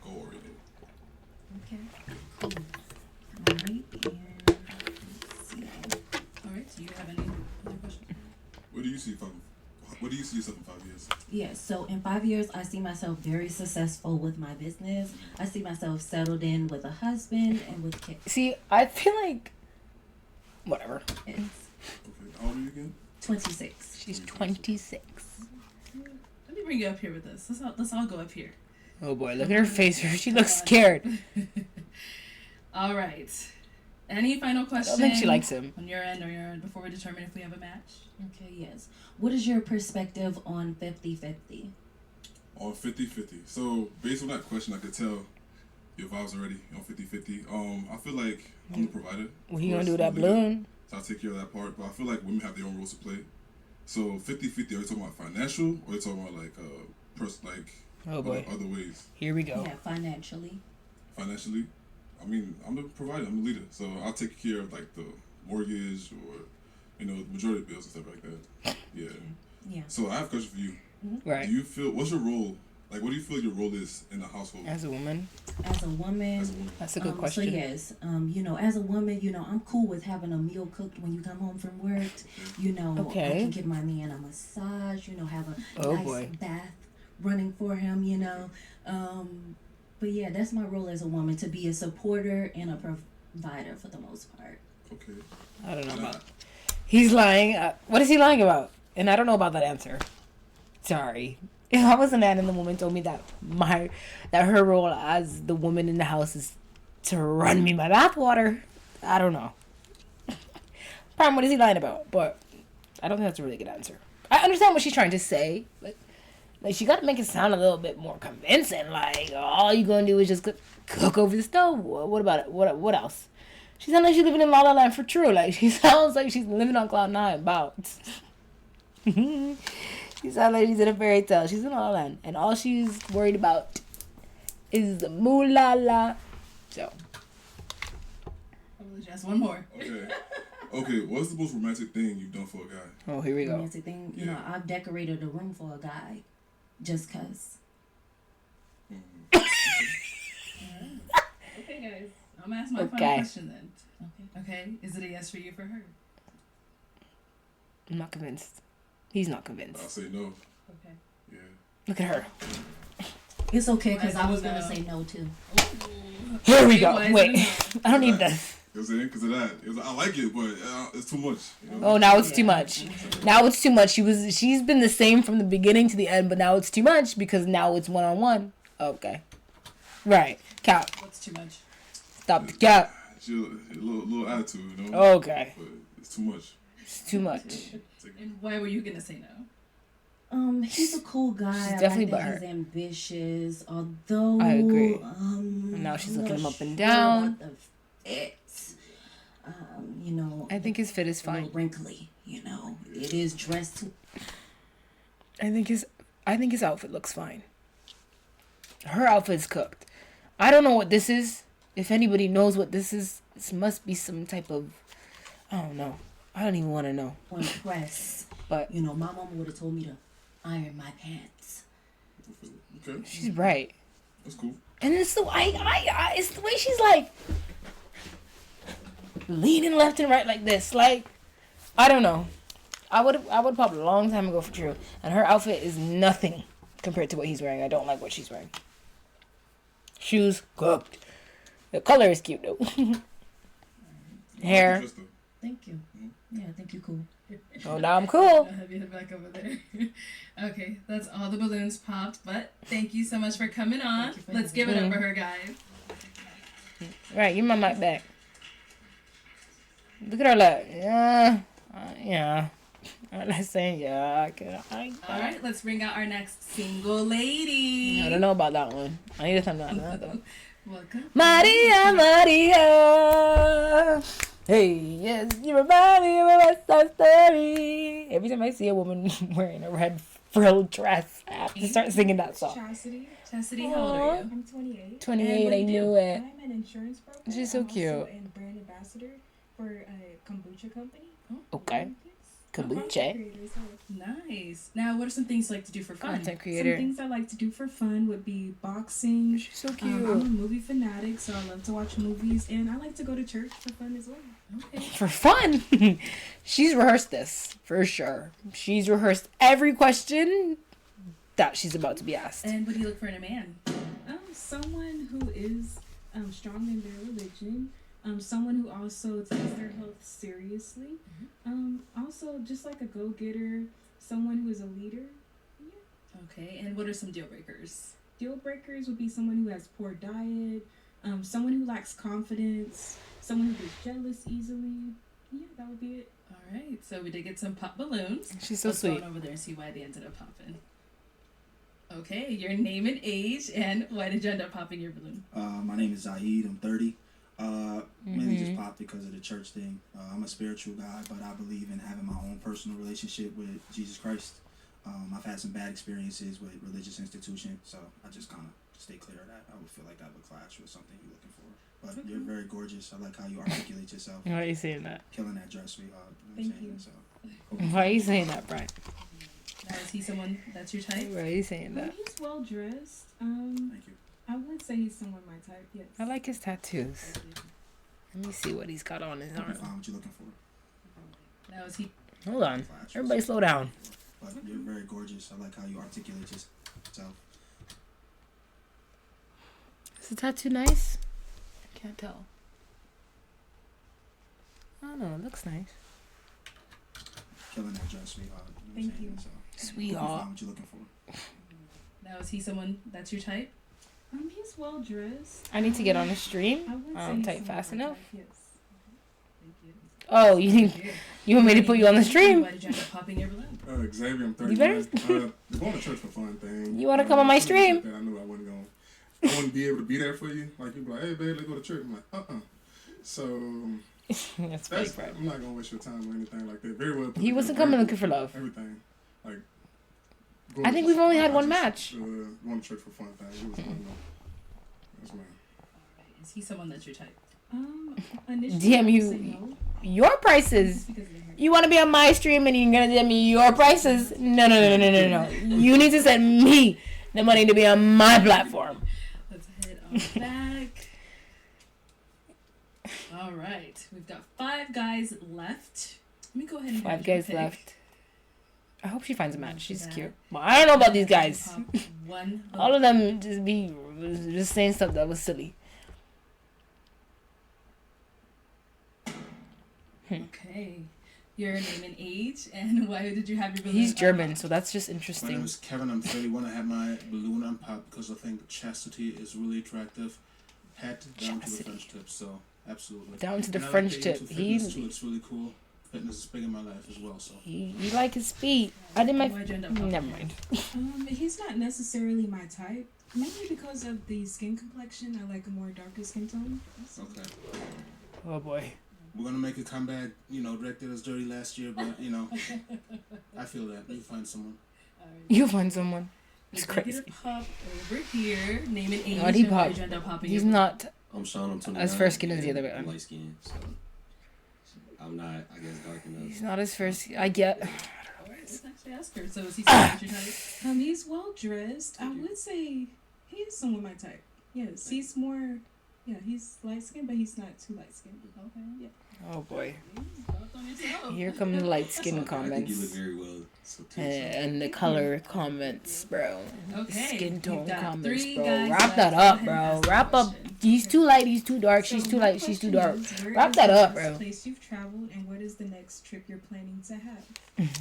oriented. Okay, cool. All right, and let's see. All right. Do you have any other questions? What do you see yourself in 5 years? Yes, so in 5 years, I see myself very successful with my business. I see myself settled in with a husband and with kids. See, I feel like whatever. It's Okay. How old are you again? 26. She's 26. Let me bring you up here with us. Let's all go up here. Oh boy, look at her face. She looks scared. All right. Any final questions? I don't think she likes him. On your end or your end before we determine if we have a match? Okay, yes. What is your perspective on 50-50? on 50-50. So based on that question, I could tell your vibes already on 50-50. I feel like I'm the provider. What you gonna do with that balloon? So I'll take care of that part. But I feel like women have their own roles to play. So 50-50, are you talking about financial or are you talking about like oh boy, other ways? Here we go. Yeah, financially. Financially, I mean, I'm the provider, I'm the leader. So I'll take care of like the mortgage or the majority of bills and stuff like that. Yeah. Yeah. So I have a question for you. Right. Do you feel what's your role? Like, what do you feel your role is in the household? As a woman? As a woman. That's a good question. So yes, as a woman, I'm cool with having a meal cooked when you come home from work. Okay. I can give my man a massage. Have a nice boy. bath running for him. But yeah, that's my role as a woman, to be a supporter and a provider for the most part. Okay. I don't know about. He's lying. What is he lying about? And I don't know about that answer. Sorry. If I was a man and the woman told me that her role as the woman in the house is to run me my bathwater, I don't know. Prime, what is he lying about? But I don't think that's a really good answer. I understand what she's trying to say, but like she got to make it sound a little bit more convincing. Like all you gonna do is just cook over the stove. What about it? What else? She sounds like she's living in La La Land for true. Like she sounds like she's living on cloud 9. About. She sounds like she's in a fairy tale. She's in La La Land, and all she's worried about is the moolah. So. Just one more. Okay. What's the most romantic thing you've done for a guy? Oh, here we go. Romantic thing, I've decorated a room for a guy, just cause. Okay, guys. I'm gonna ask my final question then. Okay. Is it a yes for you, for her? I'm not convinced. He's not convinced. I'll say no. Okay. Yeah. Look at her. It's okay, because I was going to say no, too. Ooh. Here we go. Wait. I don't need this. You know what I'm saying? Because of that. I like it, but it's too much. Oh, now it's too much. Now it's too much. She's been the same from the beginning to the end, but now it's too much because now it's one-on-one. Okay. Right. Count. What's too much? Stop the count. She a little attitude, Okay. But it's too much. It's too much. And why were you going to say no? He's a cool guy. She's definitely I like that he's ambitious, although I agree. And now she's looking him up and down. About the fit. I think his fit is a fine. little wrinkly, It is dressed. I think his outfit looks fine. Her outfit's cooked. I don't know what this is. If anybody knows what this is, this must be some type of, I don't know. I don't even want to know. On press. But my mama would have told me to iron my pants. Okay. She's right. That's cool. And it's the it's the way she's like leaning left and right like this. Like, I don't know. I would pop a long time ago for true. And her outfit is nothing compared to what he's wearing. I don't like what she's wearing. Shoes cooked. The color is cute though. Hair. Thank you. Yeah, I think you're cool. Oh, now I'm cool. I'll have you head back over there. Okay, that's all the balloons popped, but thank you so much for coming on. Let's give it up for her, guys. Right, give my mic back. Look at her look. Yeah. Let's say yeah. All right, let's bring out our next single lady. I don't know about that one. I need to find out another one. Welcome. Maria. Hey, yes, you remind me of a West Side Story. Every time I see a woman wearing a red frilled dress, I have to start singing that song. Chastity. Chastity, how old are you? I'm 28. 28, I knew it. I'm an insurance broker. She's so cute. I'm also a brand ambassador for a kombucha company. Okay. Kombucha. Nice. Now, what are some things you like to do for fun? Content creator. Some things I like to do for fun would be boxing. She's so cute. I'm a movie fanatic, so I love to watch movies, and I like to go to church for fun as well. Okay. For fun? She's rehearsed this, for sure. She's rehearsed every question that she's about to be asked. And what do you look for in a man? Someone who is strong in their religion. Someone who also takes their health seriously. Also, just like a go-getter, someone who is a leader. Yeah. Okay, and what are some deal breakers? Deal breakers would be someone who has poor diet, someone who lacks confidence, someone who gets jealous easily. Yeah, that would be it. All right, so we did get some pop balloons. She's so Let's sweet. go over there and see why they ended up popping. Okay, your name and age, and why did you end up popping your balloon? My name is Zaid. I'm 30. Mainly just popped because of the church thing. I'm a spiritual guy, but I believe in having my own personal relationship with Jesus Christ. I've had some bad experiences with religious institutions, so I just kind of stay clear of that. I would feel like that would clash with something you're looking for. But you're very gorgeous. I like how you articulate yourself. Why are you saying that? Killing that dress, sweetheart. Thank you. So, Why are you saying that, Brian? Now, is he someone that's your type? Why are you saying that? He's well dressed. Thank you. I would say he's someone my type. Yes. I like his tattoos. Let me see what he's got on his arm. Find what you're looking for. Now, is he... Hold on. Everybody slow down. But you're very gorgeous. I like how you articulate yourself. Is the tattoo nice? I can't tell. I don't know. It looks nice. Killing that dress, sweetheart. Thank you. So, Sweetheart. find what you're looking for. Now, is he someone that's your type? He's well dressed. I need to get on the stream. I would I say don't he's type someone fast my enough. type, Yes. Oh, you want me to put you on the stream? Why did you end up popping your balloon? Xavier, I'm 39. You better- Going to church for fun thing. You wanna come on my stream? That I knew I wouldn't be able to be there for you. Like, you'd be like, hey, babe, let's go to church. I'm like, So, that's fake, right? I'm not going to waste your time or anything like that. Very well. He wasn't coming looking for love. Everything. Like, I think we've only had one match. Going to church for fun thing. It was fun, though. Yes, ma'am. Is he someone that's your type? Initially, DM I would you say no. your prices. You want to be on my stream and you're gonna DM me your prices? No. You need to send me the money to be on my platform. Let's head on back. All right, we've got 5 guys left. Let me go ahead and 5 grab your guys pick. left. I hope she finds a match. She's cute. Well, I don't know about these guys. One. All of them just saying stuff that was silly. Okay. Your name and age, and why did you have your balloon? He's German, so that's just My name interesting. is Kevin. I'm 31. I had my balloon on pop because I think chastity is really attractive. Head down to the French tip, so absolutely. Down to the And I French like getting tip. into fitness too. It's really cool. Fitness is big in my life as well. So You like his feet. I did my. Why'd you end up Never mind. He's not necessarily my type. Mainly because of the skin complexion. I like a more darker skin tone. okay. Oh boy. We're gonna make a comeback. Rick did us dirty last year, but I feel that you find someone. You find someone. It's We're gonna crazy. get a pop over here. Name and age. What he and why pop? did you end up popping He's your not. I'm Sean. I'm 29. As fair skin as the and other guy. I'm light skinned, so I'm not, I guess, dark enough. He's not his first. I get. Let's actually ask her. So is he someone that's your type? He's well dressed. I would say he is someone my type. Yes, he's more. Yeah, he's light skinned, but he's not too light skinned. Okay. Yeah. Oh boy. Thoughts on yourself? Here come the light skin I think you look comments. very well. So too, And the color comments, bro. Okay, Skin tone we've got comments, 3 bro. guys Wrap left. that Go up, ahead and bro. ask the Wrap up. question. He's too light. He's too dark. She's too my light. She's too dark. question is, where Wrap is that the up, last bro. place you've traveled, and what is the next trip you're planning to have?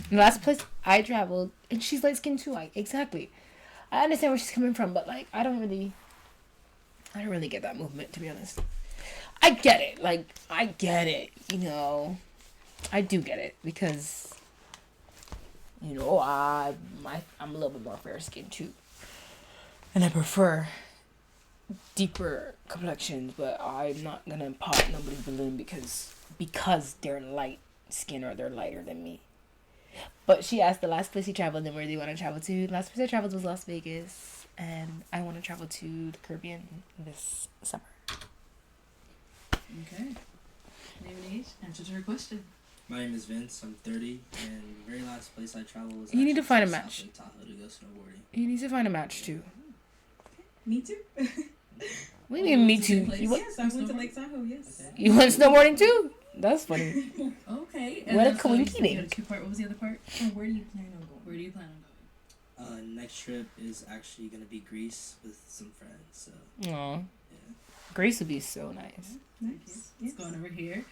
The last place I traveled, and she's light skinned too. Like exactly. I understand where she's coming from, but like I don't really get that movement, to be honest. I get it. Like I get it. I do get it because I'm a little bit more fair skinned too, and I prefer deeper complexions. But I'm not gonna pop nobody's balloon because they're light skin or they're lighter than me. But she asked the last place he traveled and where do you want to travel to. The last place I traveled was Las Vegas, and I want to travel to the Caribbean this summer. Okay. Name and age. Answer to her question. My name is Vince. I'm 30, and the very last place I traveled was. You need to actually find a to match. South Lake Tahoe to go snowboarding. You need to find a match too. Me too. What do you mean me too? Yes, I went to Lake Tahoe. Yes. You went snowboarding too? That's funny. Okay. What a then, so you said you coinky had a 2-part. What was the other part? Where do you plan on going? Where do you plan on going? Next trip is actually gonna be Greece with some friends. So. Aw. Yeah. Grace would be so nice. Nice. Let's go on over here.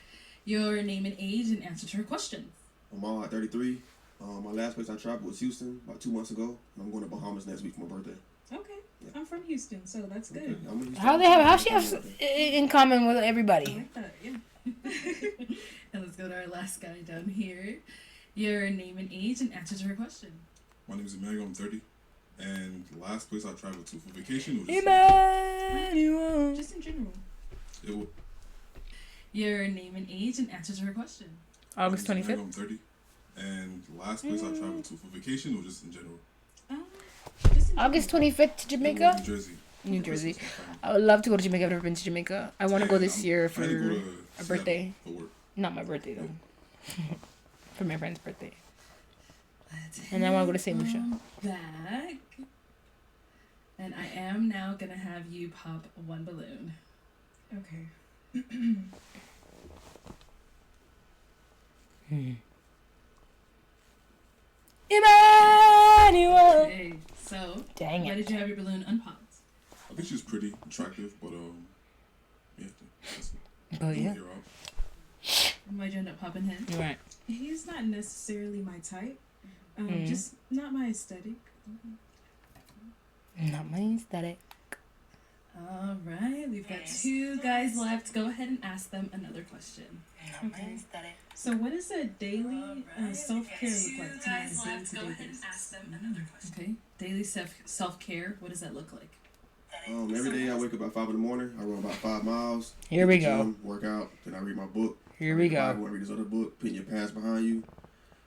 Your name and age and answer to her question. I'm 33. My last place I traveled was Houston about 2 months ago. And I'm going to Bahamas next week for my birthday. Okay. Yeah. I'm from Houston, so that's good. Okay. I'm in Houston. How she have in common with everybody? I like that. Yeah. And let's go to our last guy down here. Your name and age and answer to her question. My name is Emmanuel. I'm 30. And last place I traveled to for vacation was Emmanuel. Just in general. it was Your name and age and answer to her question. August 25th. I'm 30. And last place I traveled to for vacation was just in general. August 25th to Jamaica? New Jersey. New Jersey. I would love to go to Jamaica. I've never been to Jamaica. I want to go this year for a birthday. Not my birthday, though. For my friend's birthday. And I want to go to St. Lucia. Back. And I am now going to have you pop one balloon. Okay. Emmanuel. Okay, so Dang why it. did you have your balloon unpopped? I think she's pretty attractive, but yeah. Oh yeah. And why'd you end up popping him? Right. He's not necessarily my type. Mhm. Just not my aesthetic. Not my aesthetic. All right, we've got two guys left. Go ahead and ask them another question. Okay. So what does a daily self-care look like to you on a day-to-day basis? Okay, daily self-care. What does that look like? Every day I wake up at 5 in the morning. I run about 5 miles. Here we hit the go. gym, work out. Then I read my book. Here we read the go. Bible, I read this other book. Pin your pants behind you,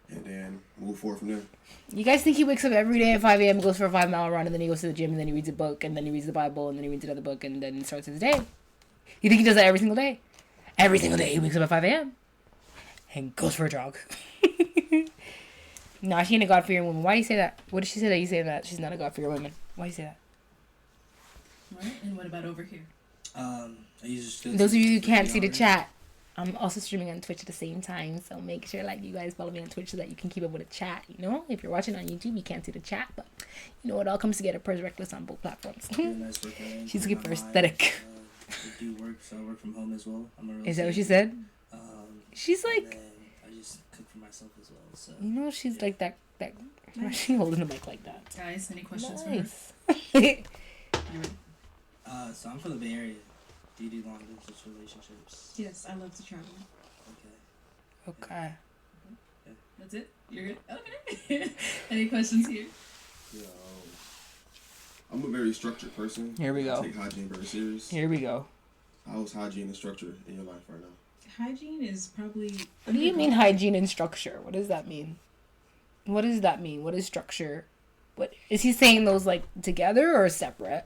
and then move forward from there. You guys think he wakes up every day at 5 a.m., goes for a 5-mile run, and then he goes to the gym, and then he reads a book, and then he reads the Bible, and then he reads another book, and then starts his day? You think he does that every single day? Every single day he wakes up at 5 a.m. and goes for a jog. Nah, she ain't a God-fearing woman. Why do you say that? What did she say that you say that she's not a God-fearing woman? Why do you say that? All right, and what about over here? I usually Those of you who can't see the chat, I'm also streaming on Twitch at the same time, so make sure like you guys follow me on Twitch so that you can keep up with the chat. You know, if you're watching on YouTube, you can't see the chat, but you know it all comes together. Persreckless on both platforms. She's looking for aesthetic. I do work, so I work from home as well. I'm a real Is that what estate she said? agent. She's like, and then I just cook for myself as well. So you know, she's like that. Why is she holding the mic like that? Guys, any questions Nice. for her? You ready? So I'm from the Bay Area. Do you do long distance relationships? Yes, I love to travel. Okay. That's it? You're good? Okay. Any questions here? Yeah, I'm a very structured person. Here we go. I take hygiene very serious. Here we go. How's hygiene and structure in your life right now? Hygiene is probably. What do you mean hygiene and structure? What does that mean? What does that mean? What is structure? What is he saying? Those like together or separate?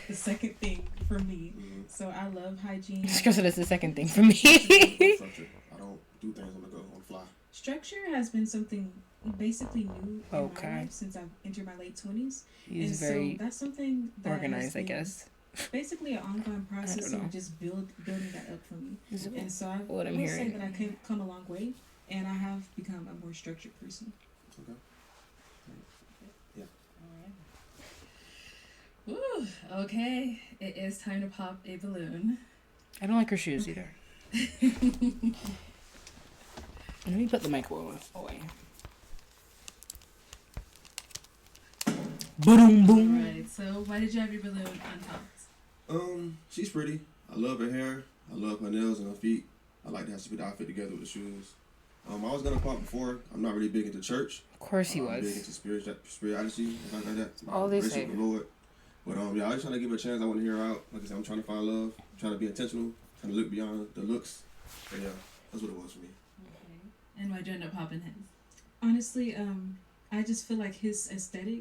The second thing for me. So I love hygiene. Structure is the second thing for me. Structure. I don't do things on the go, on the fly. Structure has been something basically new in Okay. my life since I've entered my late 20s. He's and very so that's something that organized, has I been guess. Basically an ongoing process know. of just building that up for me. Is And so I what I'm will say hearing. that I can come a long way, and I have become a more structured person. Okay. Yeah. Woo, okay. It is time to pop a balloon. I don't like her shoes either. Let me put the microwave away. Boom, boom. Alright, so why did you have your balloon unpopped? She's pretty. I love her hair. I love her nails and her feet. I like to have the outfit together with the shoes. I was gonna pop before. I'm not really big into church. Of course he I'm was. big into spirituality and stuff like that. All they Relationship say. with the Lord. But yeah, I was trying to give her a chance. I want to hear her out. Like I said, I'm trying to find love. I'm trying to be intentional. Trying to look beyond the looks. But yeah, that's what it was for me. And why'd you end up popping him? Honestly, I just feel like his aesthetic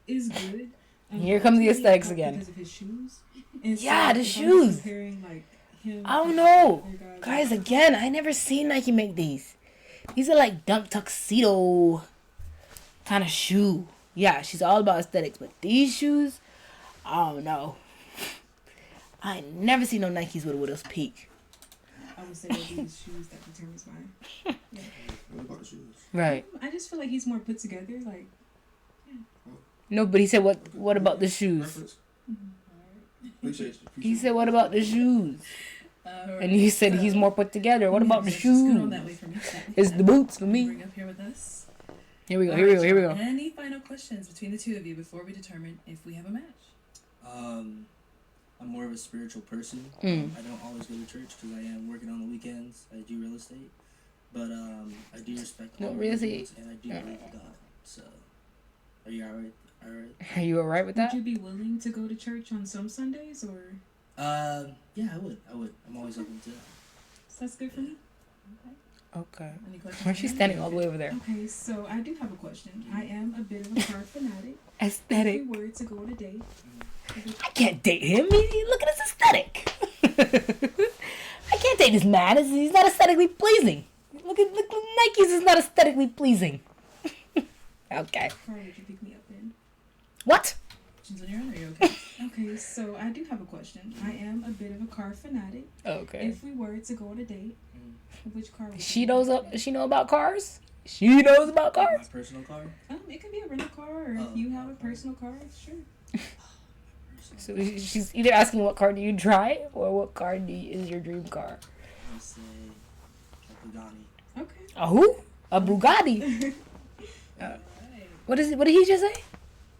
is good. Here come the ultimately, aesthetics again. Because of his shoes. And Yeah, the if I was shoes. comparing, like, him I don't with know. other Guys, again, I never seen Nike make these. These are like dump tuxedo kind of shoe. Yeah, she's all about aesthetics, but these shoes, I don't know. I ain't never seen no Nikes with a widow's peak. I would say that these shoes that determines mine. Yeah. What about the shoes? Right. I just feel like he's more put together. Like, No, but he said, what about the shoes? Appreciate you. He said, what about the shoes? Alright, And you said so- he's more put together. What about the Just scoot on that way shoes? for me. It's the boots for me. Bring up here with us. Here we go, here we go, here we go. Any final questions between the two of you before we determine if we have a match? I'm more of a spiritual person. Mm. I don't always go to church because I am working on the weekends. I do real estate, but I do respect No, all real estate. religions, and I do believe in God. So Are you alright? Are you alright with that? Would you be willing to go to church on some Sundays, or? Yeah, I would. I'm always open to that. So that's good for me. Okay. Any questions? Why is she standing all the way over there? Okay, so I do have a question. I am a bit of a car fanatic. Aesthetic. If we were to go on a date, I can't date him. Look at his aesthetic. I can't date this man. He's not aesthetically pleasing. Look at Nike's is not aesthetically pleasing. Okay. car would you pick me up in? What? Questions on your own? Are you okay? Okay, so I do have a question. I am a bit of a car fanatic. Okay. If we were to go on a date, which car would She you knows. pick me up in? She know about cars. She knows about cars. My personal car? It could be a rental car, or if you have a personal car, sure. So she's either asking what car do you drive or what car is your dream car. Let's say a Bugatti. Okay. A who? A Bugatti. What is it? What did he just say?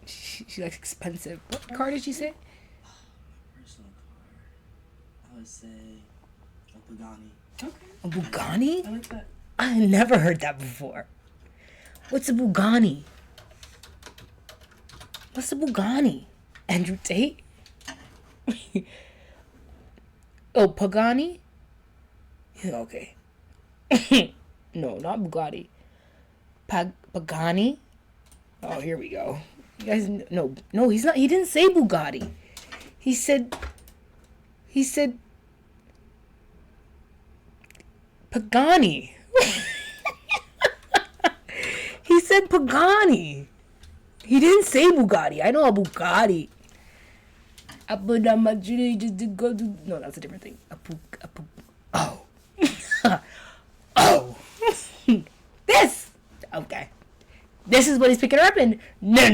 She likes expensive. What car did she say? Personal car. I would say a Bugatti. Okay. A Bugatti? I like that. I never heard that before. What's a Bugatti? What's a Bugatti? Andrew Tate? Oh, Pagani? Yeah, okay. No, not Bugatti. Pagani? Oh, here we go. You guys, no, he's not. He didn't say Bugatti. He said Pagani. He said Pagani. He didn't say Bugatti. I know a Bugatti. No, that's a different thing. Oh. Oh. This. Okay. This is what he's picking her up in. No.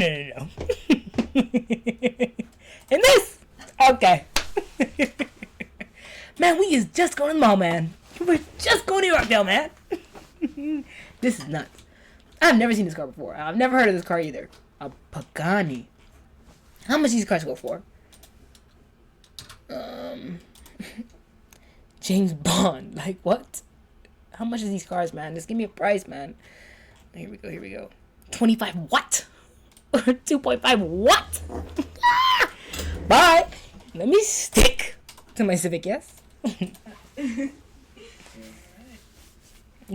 And this. Okay. Man, we is just going to the mall, man. We're just going to Yorkdale, man. This is nuts. I've never seen this car before. I've never heard of this car either. A Pagani. How much these cars go for? James Bond. Like, what? How much is these cars, man? Just give me a price, man. Here we go. 25 what? 2.5 what? Bye. Let me stick to my Civic, yes? Does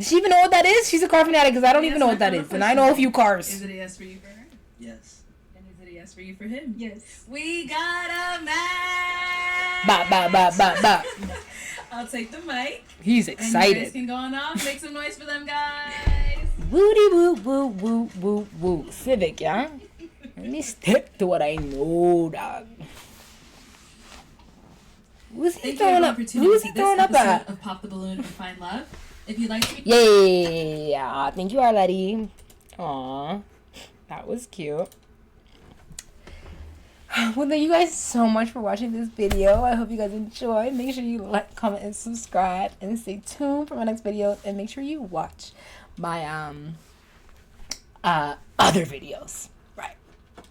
she even know what that is? She's a car fanatic because I don't even know what that is. And I know a few cars. Is it a yes for you for her? Yes. And is it a yes for you for him? Yes. We got a match! Ba. I'll take the mic. He's And you excited. guys can go on off. Make some noise for them, guys. Woody woo woo woo woo woo. Civic, yeah? Let me stick to what I know, dog. Who's he Thank you throwing everyone up? for tuning Who's into he throwing this up at? episode of Pop the Balloon and Find Love. If you'd like to Yeah. Thank you, Arlette. Aw. That was cute. Well, thank you guys so much for watching this video. I hope you guys enjoyed. Make sure you like, comment, and subscribe. And stay tuned for my next video. And make sure you watch my other videos.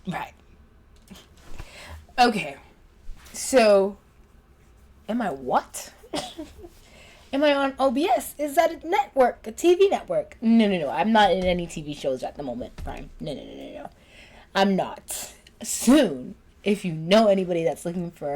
Right. Okay. So, am I what? Am I on OBS? Is that a network? A TV network? No. I'm not in any TV shows at the moment, Prime. No. I'm not. Soon, if you know anybody that's looking for